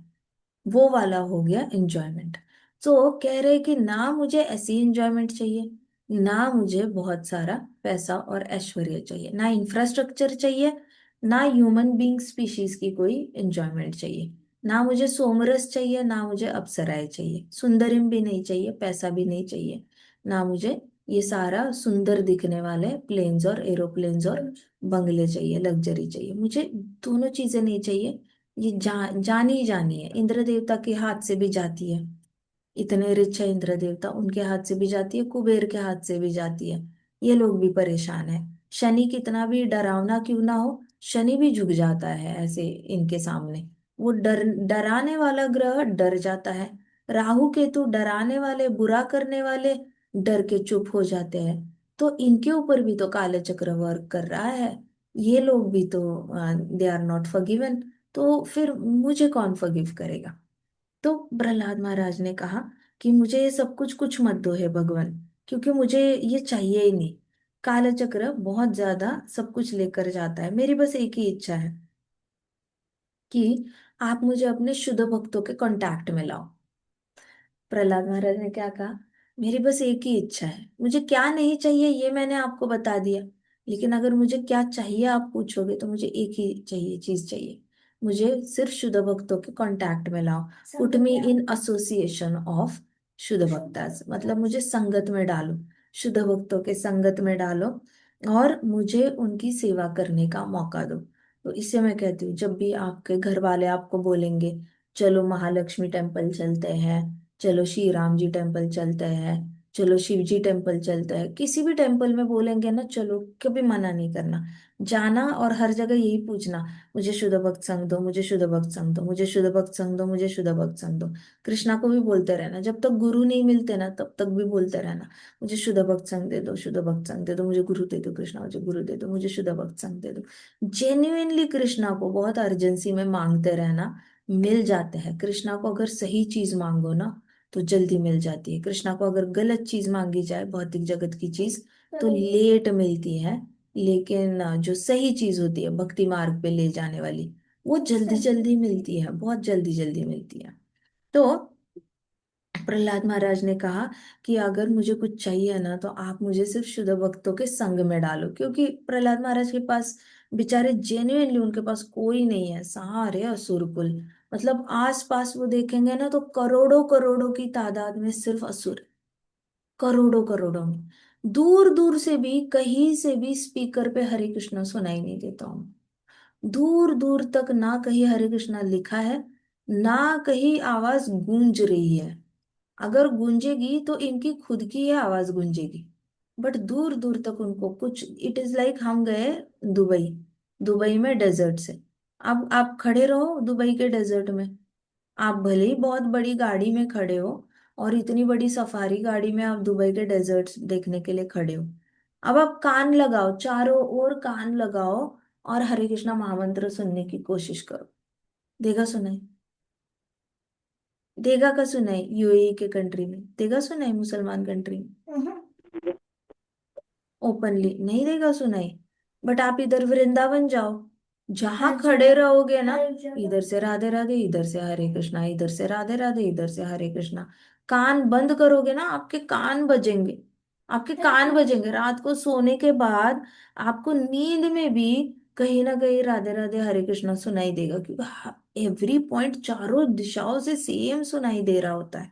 वो वाला हो गया एंजॉयमेंट। तो कह रहे कि ना मुझे ऐसी एंजॉयमेंट चाहिए, ना मुझे बहुत सारा पैसा और ऐश्वर्य चाहिए, ना इंफ्रास्ट्रक्चर चाहिए, ना ह्यूमन बीइंग स्पीशीज की कोई एंजॉयमेंट चाहिए, ना मुझे सोमरस चाहिए, ना मुझे अप्सराएं चाहिए, सुंदरिम भी नहीं चाहिए, पैसा भी नहीं चाहिए, ना मुझे ये सारा सुंदर दिखने वाले प्लेन्स और एरोप्लेन्स और बंगले चाहिए, लग्जरी चाहिए। मुझे दोनों चीजें नहीं चाहिए। ये जानी ही जानी है, इंद्र देवता के हाथ से भी जाती है। इतने रिच है इंद्र देवता, उनके हाथ से भी जाती है, कुबेर के हाथ से भी जाती है। ये लोग भी परेशान है। शनि कितना भी डरावना क्यों ना हो, शनि भी झुक जाता है ऐसे इनके सामने। वो डराने वाला ग्रह डर जाता है। राहु केतु डराने वाले, बुरा करने वाले, डर के चुप हो जाते हैं। तो इनके ऊपर भी तो काले चक्र वर्क कर रहा है। ये लोग भी तो दे आर नॉट फॉरगिवन। तो फिर मुझे कौन फॉरगिव करेगा? तो प्रहलाद महाराज ने कहा कि मुझे ये सब कुछ कुछ मत दो है भगवान, क्योंकि मुझे ये चाहिए ही नहीं। काला चक्र बहुत ज्यादा सब कुछ लेकर जाता है। मेरी बस एक ही इच्छा है कि आप मुझे अपने शुद्ध भक्तों के कांटेक्ट में लाओ। प्रहलाद महाराज ने क्या कहा, मेरी बस एक ही इच्छा है, मुझे क्या नहीं चाहिए ये मैंने आपको बता दिया, लेकिन अगर मुझे क्या चाहिए आप पूछोगे तो मुझे एक ही चाहिए, चीज चाहिए। मुझे सिर्फ शुद्ध भक्तों के कांटेक्ट में लाओ। Put me in association of शुद्ध भक्तास, मतलब मुझे संगत में डालो, शुद्ध भक्तों के संगत में डालो, और मुझे उनकी सेवा करने का मौका दो। तो इससे मैं कहती हूँ, जब भी आपके घर वाले आपको बोलेंगे चलो महालक्ष्मी टेम्पल चलते हैं, चलो श्री राम जी टेम्पल चलते हैं, चलो शिव जी टेम्पल चलते हैं, किसी भी टेम्पल में बोलेंगे ना चलो, कभी मना नहीं करना, जाना, और हर जगह यही पूछना, मुझे शुद्ध भक्त संग दो, मुझे शुद्ध भक्त संग दो, मुझे शुद्ध भक्त संग दो, मुझे शुद्ध भक्त संग दो। कृष्णा को भी बोलते रहना, जब तक गुरु नहीं मिलते ना तब तक भी बोलते रहना, मुझे शुद्ध भक्त संग दे दो, शुद्ध भक्त संग दे दो, मुझे गुरु दे दो कृष्णा, मुझे गुरु दे दो, मुझे शुद्ध भक्त संग दे दो। जेन्युइनली कृष्णा को बहुत अर्जेंसी में मांगते रहना, मिल जाते हैं। कृष्णा को अगर सही चीज मांगो ना तो जल्दी मिल जाती है। कृष्णा को अगर गलत चीज मांगी जाए, भौतिक जगत की चीज, तो लेट मिलती है। लेकिन जो सही चीज होती है भक्ति मार्ग पे ले जाने वाली, वो जल्दी जल्दी मिलती है, बहुत जल्दी जल्दी मिलती है। तो प्रहलाद महाराज ने कहा कि अगर मुझे कुछ चाहिए ना तो आप मुझे सिर्फ शुद्ध भक्तों के संग में डालो, क्योंकि प्रहलाद महाराज के पास बेचारे जेन्युइनली उनके पास कोई नहीं है, सारे असुर कुल। मतलब आस पास वो देखेंगे ना तो करोड़ों करोड़ों की तादाद में सिर्फ असुर, करोड़ों करोड़ों में। दूर दूर से भी कहीं से भी स्पीकर पे हरे कृष्णा सुनाई नहीं देता हूँ। दूर दूर तक ना कहीं हरे कृष्णा लिखा है, ना कहीं आवाज गूंज रही है। अगर गूंजेगी तो इनकी खुद की ही आवाज गूंजेगी, बट दूर दूर तक उनको कुछ, इट इज लाइक हम गए दुबई, दुबई में डेजर्ट से। अब आप खड़े रहो दुबई के डेजर्ट में, आप भले ही बहुत बड़ी गाड़ी में खड़े हो, और इतनी बड़ी सफारी गाड़ी में आप दुबई के डेजर्ट देखने के लिए खड़े हो। अब आप कान लगाओ, चारों ओर कान लगाओ, और हरे कृष्णा महामंत्र सुनने की कोशिश करो। देगा सुनाई? देगा का सुनाई? यूएई के कंट्री में देगा सुनाई? मुसलमान कंट्री में ओपनली नहीं देगा सुनाई। बट आप इधर वृंदावन जाओ, जहां खड़े रहोगे ना, इधर से राधे राधे, इधर से हरे कृष्णा, इधर से राधे राधे, इधर से हरे कृष्णा। कान बंद करोगे ना, आपके कान बजेंगे, आपके कान बजेंगे रात को सोने के बाद। आपको नींद में भी कहीं ना कहीं राधे राधे हरे कृष्णा सुनाई देगा, क्योंकि एवरी पॉइंट चारों दिशाओं से सेम सुनाई दे रहा होता है।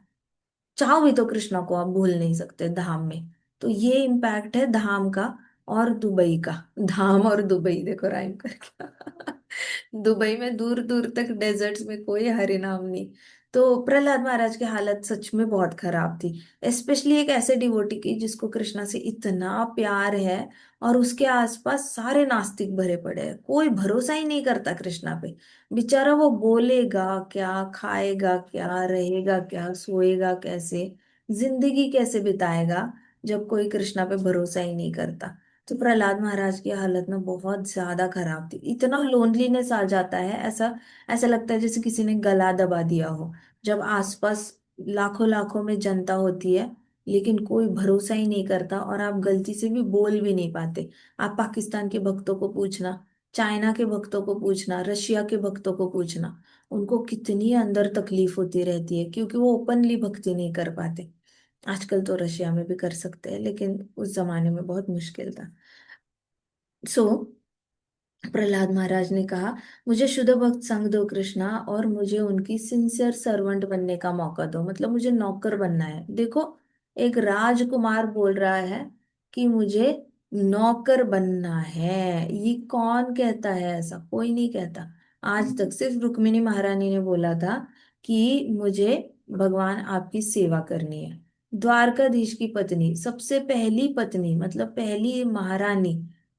चाहो भी तो कृष्णा को आप भूल नहीं सकते धाम में। तो ये इम्पैक्ट है धाम का और दुबई का। धाम और दुबई देखो राइम करके। दुबई में दूर दूर तक डेजर्ट्स में कोई हरे नाम नहीं। तो प्रहलाद महाराज की हालत सच में बहुत खराब थी, स्पेशली एक ऐसे डिवोटी की जिसको कृष्णा से इतना प्यार है, और उसके आसपास सारे नास्तिक भरे पड़े हैं, कोई भरोसा ही नहीं करता कृष्णा पे। बेचारा वो बोलेगा क्या, खाएगा क्या, रहेगा क्या, सोएगा कैसे, जिंदगी कैसे बिताएगा, जब कोई कृष्णा पे भरोसा ही नहीं करता। तो प्रहलाद महाराज की हालत में बहुत ज्यादा खराब थी, इतना लोनलीनेस आ जाता है, ऐसा ऐसा लगता है जैसे किसी ने गला दबा दिया हो। जब आसपास लाखों लाखों में जनता होती है, लेकिन कोई भरोसा ही नहीं करता, और आप गलती से भी बोल भी नहीं पाते। आप पाकिस्तान के भक्तों को पूछना, चाइना के भक्तों को पूछना, रशिया के भक्तों को पूछना, उनको कितनी अंदर तकलीफ होती रहती है, क्योंकि वो ओपनली भक्ति नहीं कर पाते। आजकल तो रशिया में भी कर सकते हैं, लेकिन उस जमाने में बहुत मुश्किल था। सो प्रहलाद महाराज ने कहा, मुझे शुद्ध भक्त संग दो कृष्णा, और मुझे उनकी सिंसियर सर्वेंट बनने का मौका दो, मतलब मुझे नौकर बनना है। देखो, एक राजकुमार बोल रहा है कि मुझे नौकर बनना है। ये कौन कहता है? ऐसा कोई नहीं कहता। आज तक सिर्फ रुक्मिणी महारानी ने बोला था कि मुझे भगवान आपकी सेवा करनी है। द्वारकाधीश की पत्नी, सबसे पहली पत्नी, मतलब पहली महारानी,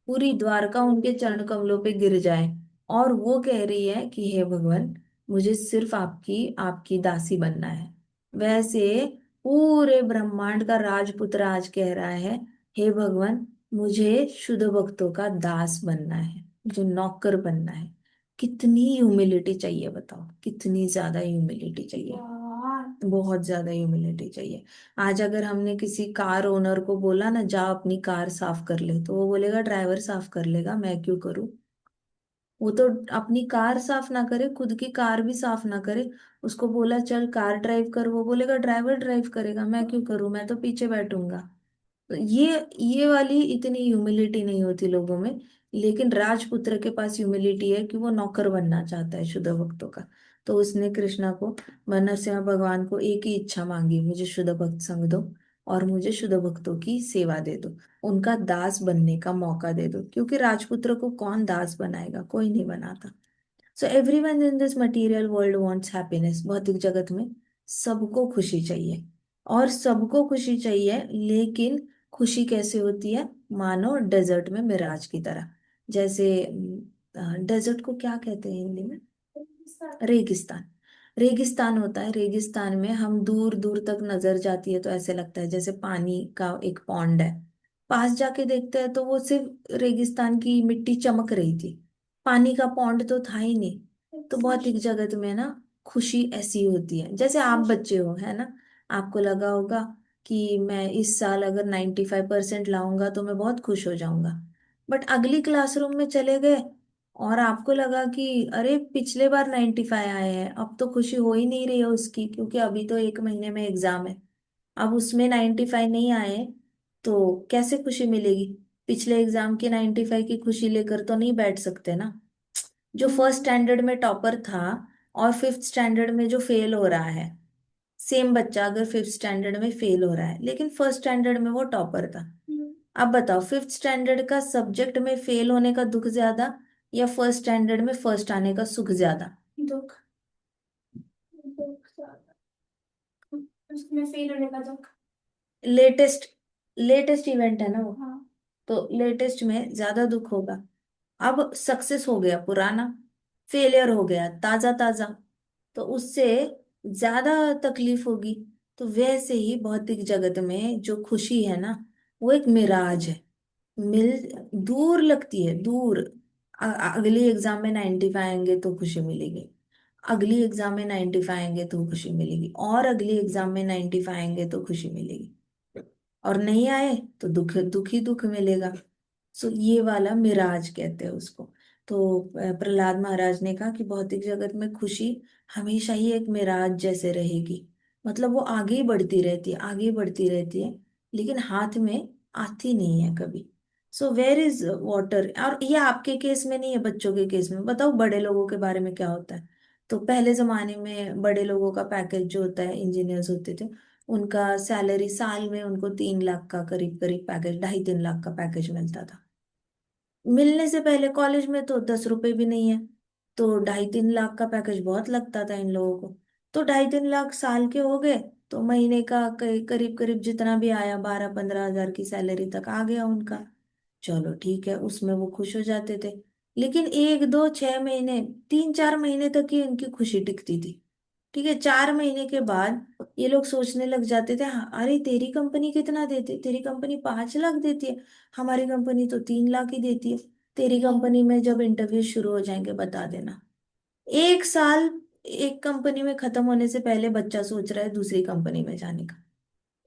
पूरी द्वारका उनके चरण कमलों पे गिर जाए, और वो कह रही है कि हे भगवान, मुझे सिर्फ आपकी आपकी दासी बनना है। वैसे पूरे ब्रह्मांड का राजपुत्र आज कह रहा है, हे भगवान, मुझे शुद्ध भक्तों का दास बनना है, मुझे नौकर बनना है। कितनी ह्यूमिलिटी चाहिए बताओ, कितनी ज्यादा ह्यूमिलिटी चाहिए, बहुत ज्यादा ह्यूमिलिटी चाहिए। आज अगर हमने किसी कार ओनर को बोला ना, जा अपनी कार साफ कर ले, तो वो बोलेगा ड्राइवर साफ कर लेगा, मैं क्यों करूँ। वो तो अपनी कार साफ ना करे, खुद की कार भी साफ ना करे, उसको बोला चल कार ड्राइव कर, वो बोलेगा ड्राइवर ड्राइव करेगा, मैं क्यों करूँ, मैं तो पीछे बैठूंगा। तो ये वाली इतनी ह्यूमिलिटी नहीं होती लोगों में। लेकिन राजपुत्र के पास ह्यूमिलिटी है कि वो नौकर बनना चाहता है शुद्ध भक्तों का। तो उसने कृष्णा को, नरसिंह भगवान को एक ही इच्छा मांगी, मुझे शुद्ध भक्त संग दो, और मुझे शुद्ध भक्तों की सेवा दे दो, उनका दास बनने का मौका दे दो, क्योंकि राजपुत्र को कौन दास बनाएगा, कोई नहीं बनाता। So everyone in this material world wants happiness. भौतिक जगत में सबको खुशी चाहिए, और सबको खुशी चाहिए, लेकिन खुशी कैसे होती है? मानो डेजर्ट में मिराज की तरह। जैसे डेजर्ट को क्या कहते हैं हिंदी में? रेगिस्तान। रेगिस्तान होता है, रेगिस्तान में हम दूर दूर तक नजर जाती है तो ऐसे लगता है जैसे पानी का एक पॉन्ड है। पास जाके देखते हैं तो वो सिर्फ रेगिस्तान की मिट्टी चमक रही थी, पानी का पॉन्ड तो था ही नहीं। तो भौतिक जगत में ना खुशी ऐसी होती है, जैसे आप बच्चे हो, है ना, आपको लगा होगा कि मैं इस साल अगर 95% लाऊंगा तो मैं बहुत खुश हो जाऊंगा। बट अगली क्लासरूम में चले गए, और आपको लगा कि अरे पिछले बार 95 आए हैं, अब तो खुशी हो ही नहीं रही है उसकी, क्योंकि अभी तो एक महीने में एग्जाम है। अब उसमें 95 नहीं आए तो कैसे खुशी मिलेगी? पिछले एग्जाम की 95 की खुशी लेकर तो नहीं बैठ सकते ना। जो फर्स्ट स्टैंडर्ड में टॉपर था और फिफ्थ स्टैंडर्ड में जो फेल हो रहा है, सेम बच्चा अगर फिफ्थ स्टैंडर्ड में फेल हो रहा है लेकिन फर्स्ट स्टैंडर्ड में वो टॉपर था, अब बताओ फिफ्थ स्टैंडर्ड का सब्जेक्ट में फेल होने का दुख ज्यादा या फर्स्ट स्टैंडर्ड में फर्स्ट आने का सुख ज्यादा? दुख। दुख ज्यादा। उसमें फेल होने का दुख। लेटेस्ट लेटेस्ट इवेंट है ना वो। हाँ। तो लेटेस्ट में ज्यादा दुख होगा। अब सक्सेस हो गया पुराना, फेलियर हो गया ताजा ताजा, तो उससे ज्यादा तकलीफ होगी। तो वैसे ही भौतिक जगत में जो खुशी है ना, वो एक मिराज है। मिल दूर लगती है, दूर। अगली एग्जाम में 95 आएंगे तो खुशी मिलेगी, अगली एग्जाम में 95 आएंगे तो खुशी मिलेगी, और अगली एग्जाम में 95 आएंगे तो खुशी मिलेगी, और नहीं आए तो दुख दुख ही दुख मिलेगा। सो ये वाला मिराज कहते हैं उसको। तो प्रहलाद महाराज ने कहा कि भौतिक जगत में खुशी हमेशा ही एक मिराज जैसे रहेगी, मतलब वो आगे ही बढ़ती रहती है, आगे ही बढ़ती रहती है, लेकिन हाथ में आती नहीं है कभी। So where is water. और ये आपके केस में नहीं है, बच्चों के केस में बताओ बड़े लोगों के बारे में क्या होता है। तो पहले जमाने में बड़े लोगों का पैकेज जो होता है, इंजीनियर्स होते थे, उनका सैलरी साल में उनको 3 लाख का करीब करीब पैकेज, 2.5-3 लाख का पैकेज मिलता था। मिलने से पहले कॉलेज में तो 10 रुपए भी नहीं है, तो 2.5-3 लाख का पैकेज बहुत लगता था इन लोगों को। तो 2.5-3 लाख साल के हो गए, तो महीने का करीब करीब जितना भी आया, 12-15 हजार की सैलरी तक आ गया उनका। चलो ठीक है, उसमें वो खुश हो जाते थे। लेकिन 1-2-6 महीने, 3-4 महीने तक ही उनकी खुशी टिकती थी। ठीक है, 4 महीने के बाद ये लोग सोचने लग जाते थे, "हाँ, अरे तेरी कंपनी कितना देती, तेरी कंपनी 5 लाख देती है, हमारी कंपनी तो 3 लाख ही देती है। तेरी कंपनी में जब इंटरव्यू शुरू हो जाएंगे बता देना।" एक साल एक कंपनी में खत्म होने से पहले बच्चा सोच रहा है दूसरी कंपनी में जाने का।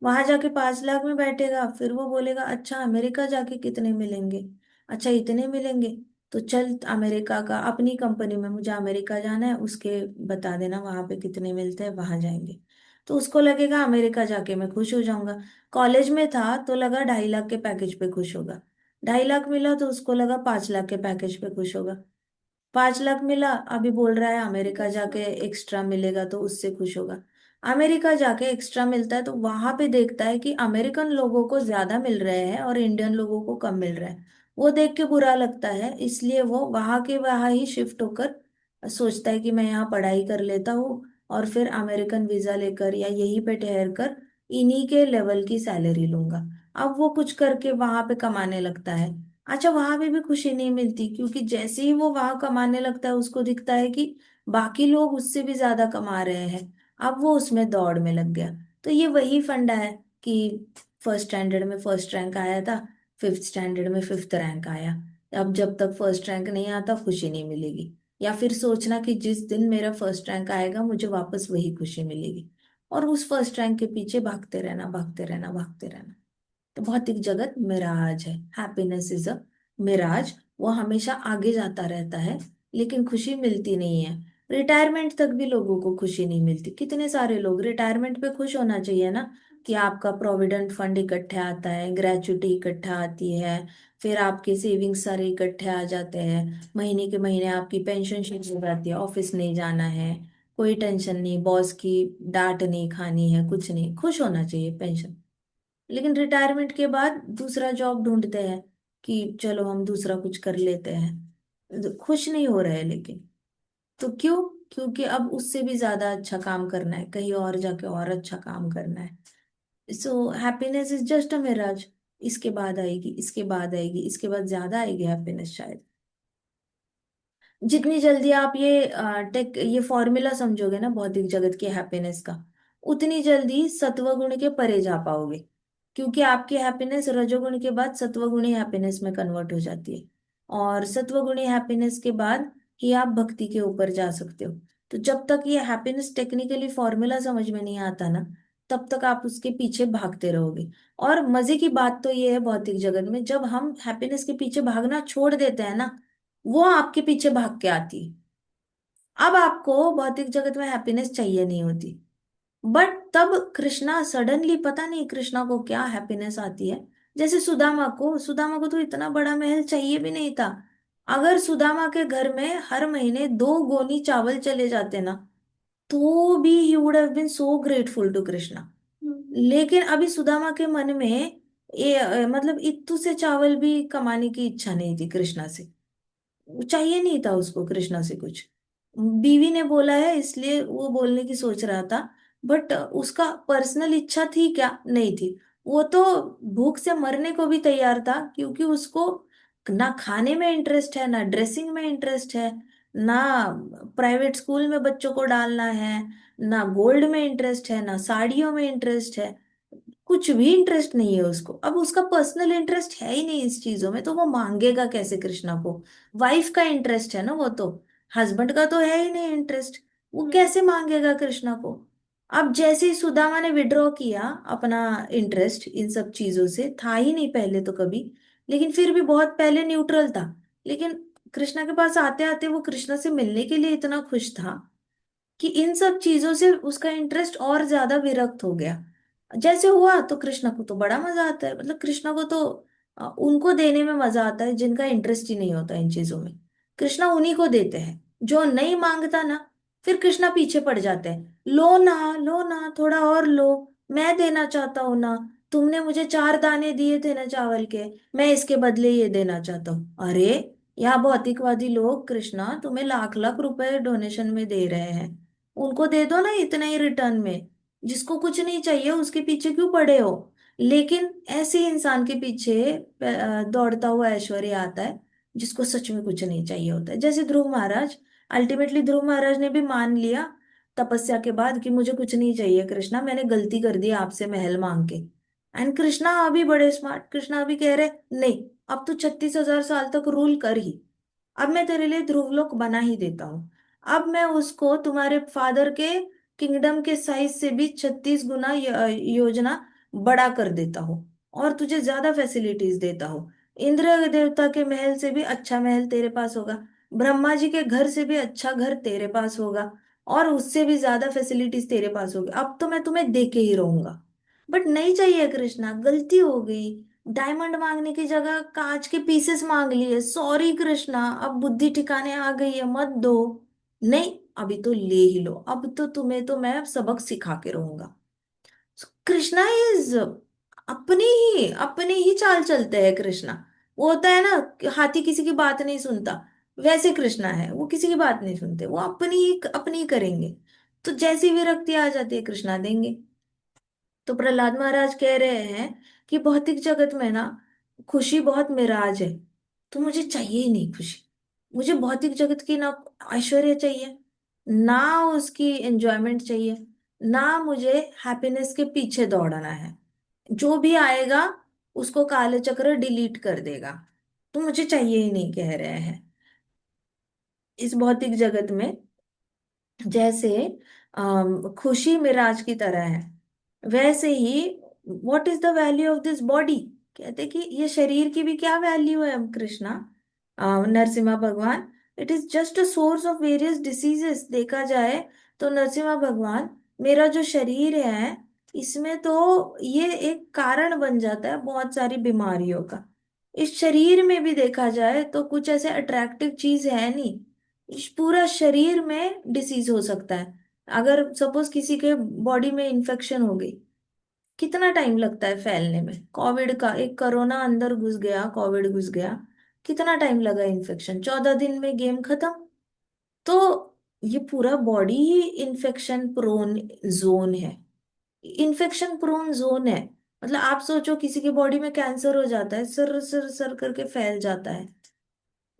वहां जाके 5 लाख में बैठेगा, फिर वो बोलेगा अच्छा अमेरिका जाके कितने मिलेंगे, अच्छा इतने मिलेंगे, तो चल अमेरिका का, अपनी कंपनी में मुझे अमेरिका जाना है उसके बता देना वहां पे कितने मिलते हैं, वहां जाएंगे। तो उसको लगेगा अमेरिका जाके मैं खुश हो जाऊंगा। कॉलेज में था तो लगा 2.5 लाख के पैकेज पे खुश होगा, 2.5 लाख मिला तो उसको लगा 5 लाख के पैकेज पे खुश होगा। 5 लाख मिला, अभी बोल रहा है अमेरिका जाके एक्स्ट्रा मिलेगा तो उससे खुश होगा। अमेरिका जाके एक्स्ट्रा मिलता है तो वहां पे देखता है कि अमेरिकन लोगों को ज्यादा मिल रहे हैं और इंडियन लोगों को कम मिल रहा है। वो देख के बुरा लगता है, इसलिए वो वहां के वहां ही शिफ्ट होकर सोचता है कि मैं यहाँ पढ़ाई कर लेता हूँ और फिर अमेरिकन वीजा लेकर या यहीं पे ठहर कर इन्हीं के लेवल की सैलरी लूंगा। अब वो कुछ करके वहां पे कमाने लगता है। अच्छा वहां पे भी खुशी नहीं मिलती, क्योंकि जैसे ही वो वहां कमाने लगता है उसको दिखता है कि बाकी लोग उससे भी ज्यादा कमा रहे हैं। अब वो उसमें दौड़ में लग गया। तो ये वही फंडा है कि फर्स्ट स्टैंडर्ड में फर्स्ट रैंक आया था, फिफ्थ स्टैंडर्ड में फिफ्थ रैंक आया। अब जब तक फर्स्ट रैंक नहीं आता खुशी नहीं मिलेगी। या फिर सोचना कि जिस दिन मेरा फर्स्ट रैंक आएगा मुझे वापस वही खुशी मिलेगी, और उस फर्स्ट रैंक के पीछे भागते रहना, भागते रहना, भागते रहना। तो भौतिक जगत मिराज है, हैप्पीनेस इज अ मिराज। वो हमेशा आगे जाता रहता है लेकिन खुशी मिलती नहीं है। रिटायरमेंट तक भी लोगों को खुशी नहीं मिलती। कितने सारे लोग रिटायरमेंट पे खुश होना चाहिए ना, कि आपका प्रोविडेंट फंड इकट्ठे आता है, ग्रेचुटी इकट्ठा आती है, फिर आपके सेविंग्स सारे इकट्ठे आ जाते हैं, महीने के महीने आपकी पेंशन शुरू हो जाती है, ऑफिस नहीं जाना है, कोई टेंशन नहीं, बॉस की डांट नहीं खानी है, कुछ नहीं, खुश होना चाहिए पेंशन। लेकिन रिटायरमेंट के बाद दूसरा जॉब ढूंढते हैं कि चलो हम दूसरा कुछ कर लेते हैं, तो खुश नहीं हो रहे लेकिन। तो क्यों? क्योंकि अब उससे भी ज्यादा अच्छा काम करना है, कहीं और जाके और अच्छा काम करना है। So happiness is just a mirage. इसके बाद आएगी, इसके बाद आएगी, इसके बाद ज्यादा आएगी हैप्पीनेस शायद। जितनी जल्दी आप ये फॉर्मूला समझोगे ना भौतिक जगत के हैप्पीनेस का, उतनी जल्दी सत्वगुण के परे जा पाओगे। क्योंकि आपकी हैप्पीनेस रजोगुण के बाद सत्वगुणी हैप्पीनेस में कन्वर्ट हो जाती है, और सत्वगुणी हैप्पीनेस के बाद ही आप भक्ति के ऊपर जा सकते हो। तो जब तक ये हैप्पीनेस टेक्निकली फॉर्मूला समझ में नहीं आता ना, तब तक आप उसके पीछे भागते रहोगे। और मजे की बात तो ये है भौतिक जगत में, जब हम हैप्पीनेस के पीछे भागना छोड़ देते हैं ना, वो आपके पीछे भाग के आती है। अब आपको भौतिक जगत में हैप्पीनेस चाहिए नहीं होती। बट तब कृष्णा सडनली, पता नहीं कृष्णा को क्या हैप्पीनेस आती है। जैसे सुदामा को तो इतना बड़ा महल चाहिए भी नहीं था। अगर सुदामा के घर में हर महीने 2 गोनी चावल चले जाते ना, तो भी he would have been so grateful to Krishna. लेकिन अभी सुदामा के मन में मतलब इत्तू से चावल भी कमाने की इच्छा नहीं थी कृष्णा से। चाहिए नहीं था उसको कृष्णा से कुछ। बीवी ने बोला है इसलिए वो बोलने की सोच रहा था। बट उसका पर्सनल इच्छा थी क्या? नहीं थी। वो तो भूख से मरने को भी तैयार था, क्योंकि उसको ना खाने में इंटरेस्ट है, ना ड्रेसिंग में इंटरेस्ट है, ना प्राइवेट स्कूल में बच्चों को डालना है, ना गोल्ड में इंटरेस्ट है, ना साड़ियों में इंटरेस्ट है। कुछ भी इंटरेस्ट नहीं है उसको। अब उसका पर्सनल इंटरेस्ट है ही नहीं इस चीजों में, तो वो मांगेगा कैसे कृष्णा को? वाइफ का इंटरेस्ट है ना वो तो। हस्बैंड का तो है ही नहीं इंटरेस्ट। वो कैसे मांगेगा कृष्णा को? अब जैसे ही सुदामा ने विड्रॉ किया अपना इंटरेस्ट इन सब चीजों से, था ही नहीं पहले तो कभी, लेकिन फिर भी बहुत पहले न्यूट्रल था। लेकिन कृष्णा के पास आते आते वो कृष्णा से मिलने के लिए इतना खुश था कि इन सब चीजों से उसका इंटरेस्ट और ज्यादा विरक्त हो गया। जैसे हुआ तो कृष्णा को तो बड़ा मजा आता है। मतलब कृष्णा को तो उनको देने में मजा आता है जिनका इंटरेस्ट ही नहीं होता इन चीजों में। कृष्णा उन्हीं को देते हैं जो नहीं मांगता ना। फिर कृष्णा पीछे पड़ जाते हैं, लो ना थोड़ा और लो, मैं देना चाहता हूँ ना। तुमने मुझे 4 दाने दिए थे ना चावल के, मैं इसके बदले ये देना चाहता हूँ। अरे, यहाँ भौतिकवादी लोग कृष्णा तुम्हें लाख लाख रुपए डोनेशन में दे रहे हैं, उनको दे दो ना इतना ही रिटर्न में। जिसको कुछ नहीं चाहिए उसके पीछे क्यों पड़े हो? लेकिन ऐसे ही इंसान के पीछे दौड़ता हुआ ऐश्वर्य आता है, जिसको सच में कुछ नहीं चाहिए होता है। जैसे ध्रुव महाराज, अल्टीमेटली ध्रुव महाराज ने भी मान लिया तपस्या के बाद कि मुझे कुछ नहीं चाहिए कृष्णा, मैंने गलती कर दी आपसे महल मांग के। एंड कृष्णा अभी बड़े स्मार्ट, कृष्णा अभी कह रहे नहीं, अब तू 36,000 साल तक रूल कर ही। अब मैं तेरे लिए ध्रुवलोक बना ही देता हूँ। अब मैं उसको तुम्हारे फादर के किंगडम के साइज से भी 36 गुना योजना बड़ा कर देता हूँ, और तुझे ज्यादा फैसिलिटीज देता हूँ। इंद्र देवता के महल से भी अच्छा महल तेरे पास होगा, ब्रह्मा जी के घर से भी अच्छा घर तेरे पास होगा, और उससे भी ज्यादा फैसिलिटीज तेरे पास होगी। अब तो मैं तुम्हें दे के ही रहूंगा। बट नहीं चाहिए कृष्णा, गलती हो गई। डायमंड मांगने की जगह कांच के पीसेस मांग लिए, सॉरी कृष्णा, अब बुद्धि ठिकाने आ गई है, मत दो। नहीं, अभी तो ले ही लो, अब तो तुम्हें तो मैं सबक सिखा के रहूंगा। कृष्णा इज अपनी ही चाल चलते हैं कृष्णा। वो होता है ना कि हाथी किसी की बात नहीं सुनता, वैसे कृष्णा है, वो किसी की बात नहीं सुनते, वो अपनी ही करेंगे। तो जैसी विरक्ति आ जाती है कृष्णा देंगे। तो प्रहलाद महाराज कह रहे हैं कि भौतिक जगत में ना खुशी बहुत मिराज है। तो मुझे चाहिए ही नहीं खुशी। मुझे भौतिक जगत की ना ऐश्वर्य चाहिए, ना उसकी एंजॉयमेंट चाहिए, ना मुझे हैप्पीनेस के पीछे दौड़ना है। जो भी आएगा उसको काले चक्र डिलीट कर देगा। तो मुझे चाहिए ही नहीं, कह रहे हैं इस भौतिक जगत में। जैसे खुशी मिराज की तरह है, वैसे ही what is the value of this body? कहते कि ये शरीर की भी क्या वैल्यू है कृष्णा, नरसिम्हा भगवान। It is just a source of various diseases. देखा जाए तो नरसिम्हा भगवान, मेरा जो शरीर है इसमें तो ये एक कारण बन जाता है बहुत सारी बीमारियों का। इस शरीर में भी देखा जाए तो कुछ ऐसे अट्रैक्टिव चीज है नहीं। इस पूरा शरीर में डिसीज हो सकता है। अगर सपोज किसी के बॉडी में इन्फेक्शन हो गई, कितना टाइम लगता है फैलने में? कोविड का एक कोरोना अंदर घुस गया, कोविड घुस गया, कितना टाइम लगा? इन्फेक्शन 14 दिन में गेम खत्म। तो ये पूरा बॉडी ही इन्फेक्शन प्रोन जोन है। इन्फेक्शन प्रोन जोन है। मतलब आप सोचो किसी की बॉडी में कैंसर हो जाता है, सर सर सर करके फैल जाता है।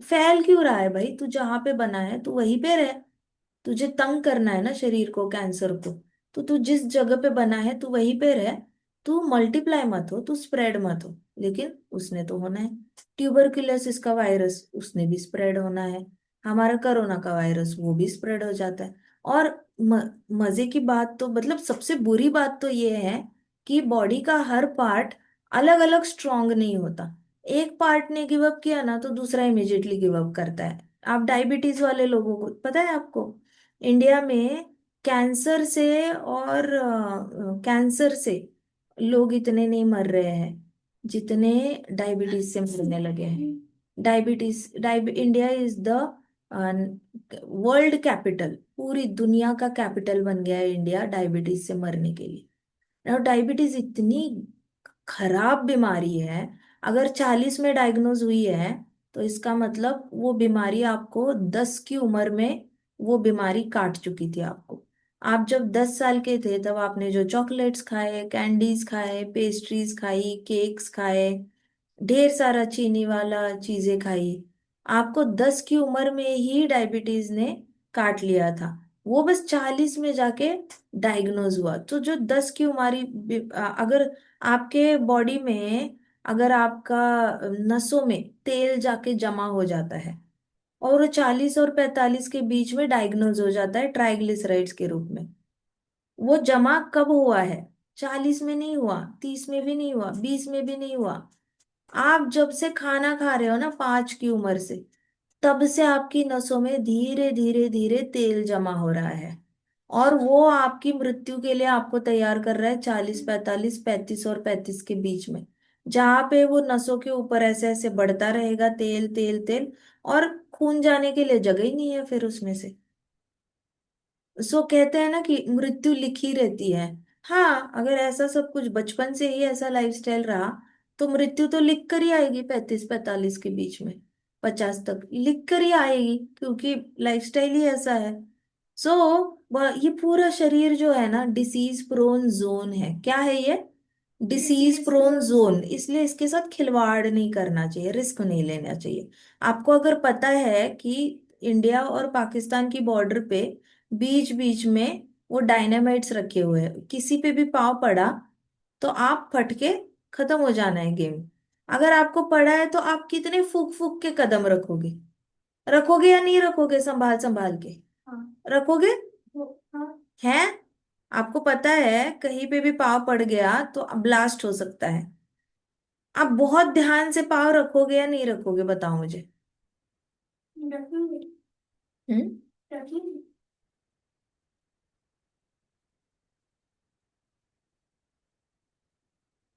फैल क्यों रहा है भाई? तू जहां पे बना है तू वहीं पे रह। तुझे तंग करना है ना शरीर को, कैंसर को, तो तू जिस जगह पे बना है तू वहीं पे रह। तू मल्टीप्लाई मत हो, तू स्प्रेड मत हो। लेकिन उसने तो होना है। ट्यूबरकुलोसिस का वायरस उसने भी स्प्रेड होना है। हमारा कोरोना का वायरस वो भी स्प्रेड हो जाता है। और मजे की बात तो, मतलब सबसे बुरी बात तो ये है कि बॉडी का हर पार्ट अलग अलग स्ट्रांग नहीं होता। एक पार्ट ने गिव अप किया ना तो दूसरा इमीडिएटली गिव अप करता है। आप डायबिटीज वाले लोगों को पता है आपको, इंडिया में कैंसर से और कैंसर से लोग इतने नहीं मर रहे हैं जितने डायबिटीज से मरने लगे हैं। India is the world capital, पूरी दुनिया का कैपिटल बन गया है इंडिया डायबिटीज से मरने के लिए। और डायबिटीज इतनी खराब बीमारी है, अगर 40 में डायग्नोज हुई है तो इसका मतलब वो बीमारी आपको 10 की उम्र में वो बीमारी काट चुकी थी आपको। आप जब 10 साल के थे तब आपने जो चॉकलेट्स खाए, कैंडीज खाए, पेस्ट्रीज खाई, केक्स खाए, ढेर सारा चीनी वाला चीजें खाई, आपको 10 की उम्र में ही डायबिटीज ने काट लिया था। वो बस 40 में जाके डायग्नोज हुआ। तो जो 10 की उम्र, अगर आपके बॉडी में, अगर आपका नसों में तेल जाके जमा हो जाता है और वो 40 और 45 के बीच में डायग्नोज हो जाता है ट्राइग्लिसराइड्स के रूप में, वो जमा कब हुआ है? 40 में नहीं हुआ, 30 में भी नहीं हुआ, 20 में भी नहीं हुआ। आप जब से खाना खा रहे हो ना 5 की उम्र से, तब से आपकी नसों में धीरे धीरे धीरे तेल जमा हो रहा है। और वो आपकी मृत्यु के लिए आपको तैयार कर रहा है 40, 45, 35 और 35 के बीच में, जहां पे वो नसों के ऊपर ऐसे ऐसे बढ़ता रहेगा तेल तेल तेल, और खून जाने के लिए जगह ही नहीं है फिर उसमें से। सो कहते हैं ना कि मृत्यु लिखी रहती है। हाँ, अगर ऐसा सब कुछ बचपन से ही ऐसा लाइफस्टाइल रहा तो मृत्यु तो लिख कर ही आएगी 35-45 के बीच में, 50 तक लिख कर ही आएगी, क्योंकि लाइफस्टाइल ही ऐसा है। सो ये पूरा शरीर जो है ना डिसीज प्रोन जोन है। क्या है ये? Disease prone zone. इसलिए इसके साथ खिलवाड़ नहीं करना चाहिए, रिस्क नहीं लेना चाहिए। आपको अगर पता है कि इंडिया और पाकिस्तान की बॉर्डर पे बीच बीच में वो डायनामाइट्स रखे हुए हैं, किसी पे भी पाँव पड़ा तो आप फट के खत्म हो जाना है गेम। अगर आपको पड़ा है तो आप कितने फूक फूक के कदम रखोगे? रखोगे या नहीं रखोगे संभाल संभाल के? हाँ। रखोगे? हाँ। है? आपको पता है कहीं पे भी पाँव पड़ गया तो ब्लास्ट हो सकता है। आप बहुत ध्यान से पाँव रखोगे या नहीं रखोगे, बताओ मुझे। रखेंगे। हम्म। रखेंगे।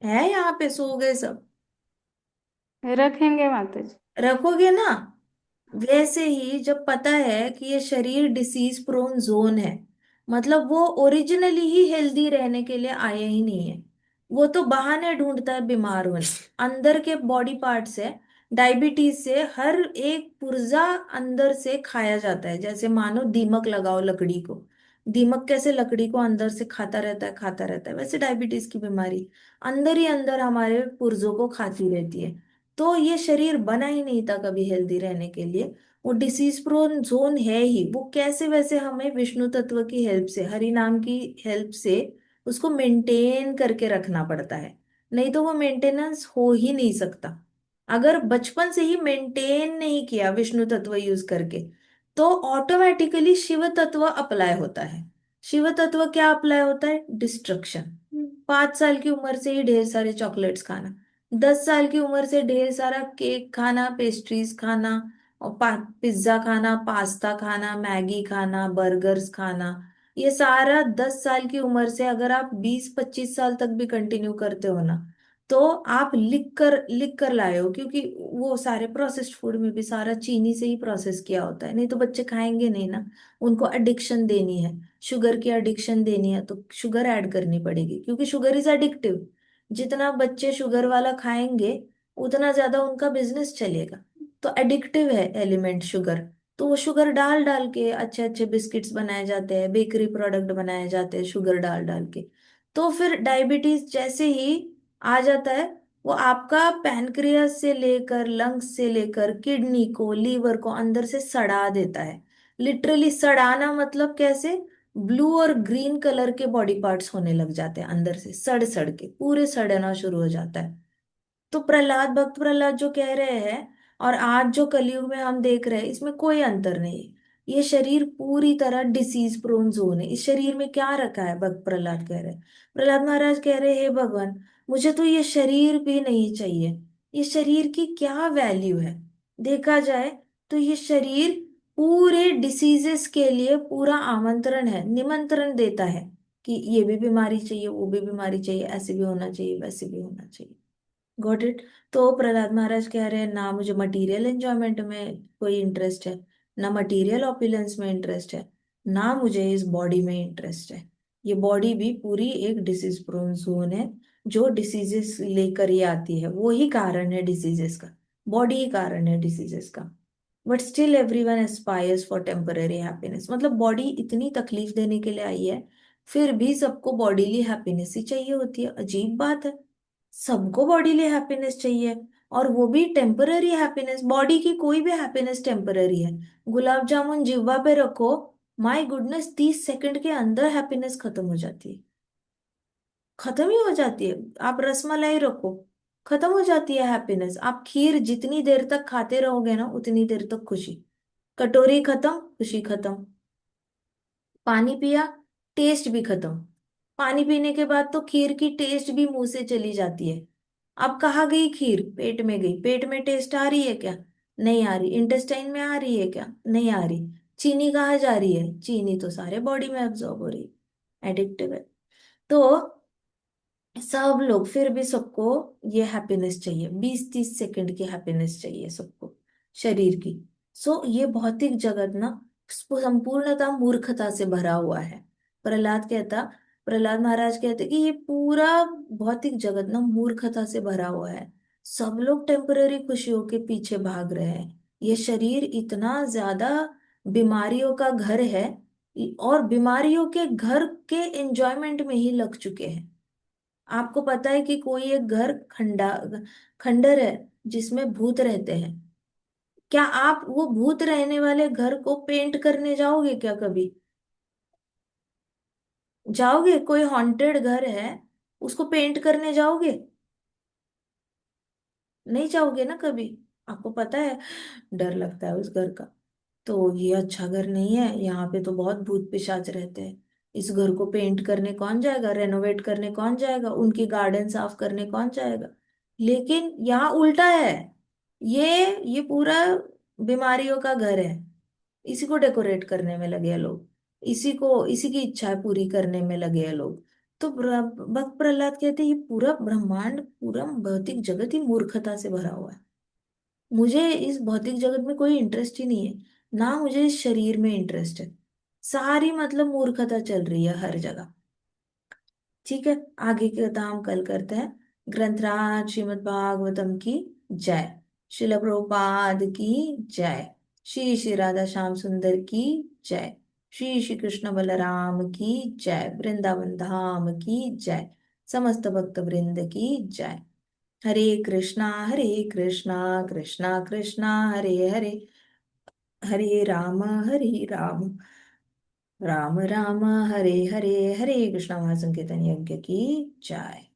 है यहाँ पे सो गए सब? रखेंगे माता जी। रखोगे ना? वैसे ही जब पता है कि ये शरीर डिसीज प्रोन जोन है, मतलब वो ओरिजिनली ही हेल्दी रहने के लिए आया ही नहीं है, वो तो बहाने ढूंढता है बीमार होने। अंदर के बॉडी पार्ट्स है, डायबिटीज से हर एक पुर्जा अंदर से खाया जाता है। जैसे मानो दीमक लगाओ लकड़ी को, दीमक कैसे लकड़ी को अंदर से खाता रहता है खाता रहता है, वैसे डायबिटीज की बीमारी अंदर ही अंदर हमारे पुर्जों को खाती रहती है। तो ये शरीर बना ही नहीं था कभी हेल्दी रहने के लिए, वो डिसीज प्रोन जोन है ही। वो कैसे? वैसे हमें विष्णु तत्व की हेल्प से, हरि नाम की हेल्प से उसको मेंटेन करके रखना पड़ता है, नहीं तो वो मेंटेनेंस हो ही नहीं सकता। अगर बचपन से ही मेंटेन नहीं किया विष्णु तत्व यूज करके तो ऑटोमेटिकली शिव तत्व अप्लाई होता है। शिव तत्व क्या अप्लाई होता है? डिस्ट्रक्शन। 5 साल की उम्र से ही ढेर सारे चॉकलेट्स खाना, 10 साल की उम्र से ढेर सारा केक खाना, पेस्ट्रीज खाना, और पिज्जा खाना, पास्ता खाना, मैगी खाना, बर्गर्स खाना, ये सारा 10 साल की उम्र से अगर आप 20-25 साल तक भी कंटिन्यू करते हो ना, तो आप लिख कर लाए हो, क्योंकि वो सारे प्रोसेस्ड फूड में भी सारा चीनी से ही प्रोसेस किया होता है, नहीं तो बच्चे खाएंगे नहीं ना। उनको एडिक्शन देनी है, शुगर की एडिक्शन देनी है तो शुगर ऐड करनी पड़ेगी, क्योंकि शुगर इज एडिक्टिव। जितना बच्चे शुगर वाला खाएंगे उतना ज्यादा उनका बिजनेस चलेगा। तो एडिक्टिव है एलिमेंट शुगर। तो वो शुगर डाल डाल के अच्छे अच्छे बिस्किट्स बनाए जाते हैं, बेकरी प्रोडक्ट बनाए जाते हैं शुगर डाल डाल के। तो फिर डायबिटीज जैसे ही आ जाता है, वो आपका पैनक्रियास से लेकर लंग्स से लेकर किडनी को, लीवर को अंदर से सड़ा देता है। लिटरली सड़ाना मतलब कैसे? ब्लू और ग्रीन कलर के बॉडी पार्ट्स होने लग जाते हैं अंदर से, सड़ सड़ के पूरे सड़ना शुरू हो जाता है। तो प्रहलाद, भक्त प्रहलाद जो कह रहे हैं और आज जो कलयुग में हम देख रहे हैं, इसमें कोई अंतर नहीं है। ये शरीर पूरी तरह डिसीज प्रोन जोन है। इस शरीर में क्या रखा है? भक्त प्रहलाद कह रहे हैं, प्रहलाद महाराज कह रहे हैं, हे भगवान, मुझे तो ये शरीर भी नहीं चाहिए। ये शरीर की क्या वैल्यू है? देखा जाए तो ये शरीर पूरे डिसीजेस के लिए पूरा आमंत्रण है, निमंत्रण देता है कि ये भी बीमारी चाहिए, वो भी बीमारी चाहिए, ऐसे भी होना चाहिए, वैसे भी होना चाहिए। Got it. तो प्रहलाद महाराज कह रहे हैं ना मुझे मटेरियल एंजॉयमेंट में कोई इंटरेस्ट है, ना मटेरियल ऑपुलेंस में इंटरेस्ट है, ना मुझे इस बॉडी में इंटरेस्ट है। ये बॉडी भी पूरी एक डिसीज प्रोन जोन है, जो डिसीजेस लेकर ही आती है, वो ही कारण है डिसीजेस का। बॉडी ही कारण है डिसीजेस का। But still everyone aspires for temporary happiness. मतलब बॉडी इतनी तकलीफ देने के लिए आई है, फिर भी सबको बॉडीली हैप्पीनेस ही चाहिए होती है। अजीब बात है। सबको बॉडीली हैप्पीनेस चाहिए, और वो भी टेम्पररी हैप्पीनेस। बॉडी की कोई भी हैप्पीनेस टेम्पररी है। गुलाब जामुन जिह्वा पे रखो, माय गुडनेस 30 सेकंड के अंदर हैप्पीनेस खत्म हो जाती है। खत्म ही हो जाती है। आप रसमलाई रखो, खत्म हो जाती है हैप्पीनेस। आप खीर जितनी देर तक खाते रहोगे ना, उतनी देर तक खुशी। कटोरी खत्म, खुशी खत्म। पानी पिया, टेस्ट भी खत्म। पानी पीने के बाद तो खीर की टेस्ट भी मुंह से चली जाती है। अब कहाँ गई खीर? पेट में गई। पेट में टेस्ट आ रही है क्या? नहीं आ रही। इंटेस्टाइन में आ रही है क्या? नहीं आ रही। चीनी कहाँ जा रही है? चीनी तो सारे बॉडी में एब्जॉर्ब हो रही है। एडिक्टिव है। तो सब लोग, फिर भी सबको ये हैप्पीनेस चाहिए, 20-30 सेकंड की हैप्पीनेस चाहिए सबको, शरीर की। सो ये भौतिक जगत ना संपूर्णतः मूर्खता से भरा हुआ है। प्रहलाद कहता प्रहलाद महाराज कहते कि ये पूरा भौतिक जगत ना मूर्खता से भरा हुआ है। सब लोग टेम्पररी खुशियों के पीछे भाग रहे हैं। ये शरीर इतना ज्यादा बीमारियों का घर है, और बीमारियों के घर के एंजॉयमेंट में ही लग चुके हैं। आपको पता है कि कोई एक घर खंडर है जिसमें भूत रहते हैं। क्या आप वो भूत रहने वाले घर को पेंट करने जाओगे क्या कभी? जाओगे? कोई हॉन्टेड घर है, उसको पेंट करने जाओगे? नहीं जाओगे ना कभी। आपको पता है, डर लगता है उस घर का। तो ये अच्छा घर नहीं है, यहाँ पे तो बहुत भूत पिशाच रहते हैं। इस घर को पेंट करने कौन जाएगा? रेनोवेट करने कौन जाएगा? उनकी गार्डन साफ करने कौन जाएगा? लेकिन यहाँ उल्टा है। ये पूरा बीमारियों का घर है। इसी को डेकोरेट करने में लगे हैं लोग। इसी की इच्छा पूरी करने में लगे हैं लोग। तो भक्त प्रहलाद कहते हैं ये पूरा ब्रह्मांड, पूरा भौतिक जगत ही मूर्खता से भरा हुआ है। मुझे इस भौतिक जगत में कोई इंटरेस्ट ही नहीं है, ना मुझे इस शरीर में इंटरेस्ट है। सारी मतलब मूर्खता चल रही है हर जगह। ठीक है, आगे की कथा हम कल करते हैं। ग्रंथराज श्रीमद् भागवतम की जय। शिल प्रभुपाद की जय। श्री श्री राधा श्याम सुंदर की जय। श्री श्री कृष्ण बलराम की जय। वृंदावन धाम की जय। समस्त भक्त वृंद की जय। हरे कृष्णा कृष्णा कृष्णा हरे हरे, हरे राम राम राम हरे हरे। हरे कृष्णा महासंकीर्तन यज्ञ की जय।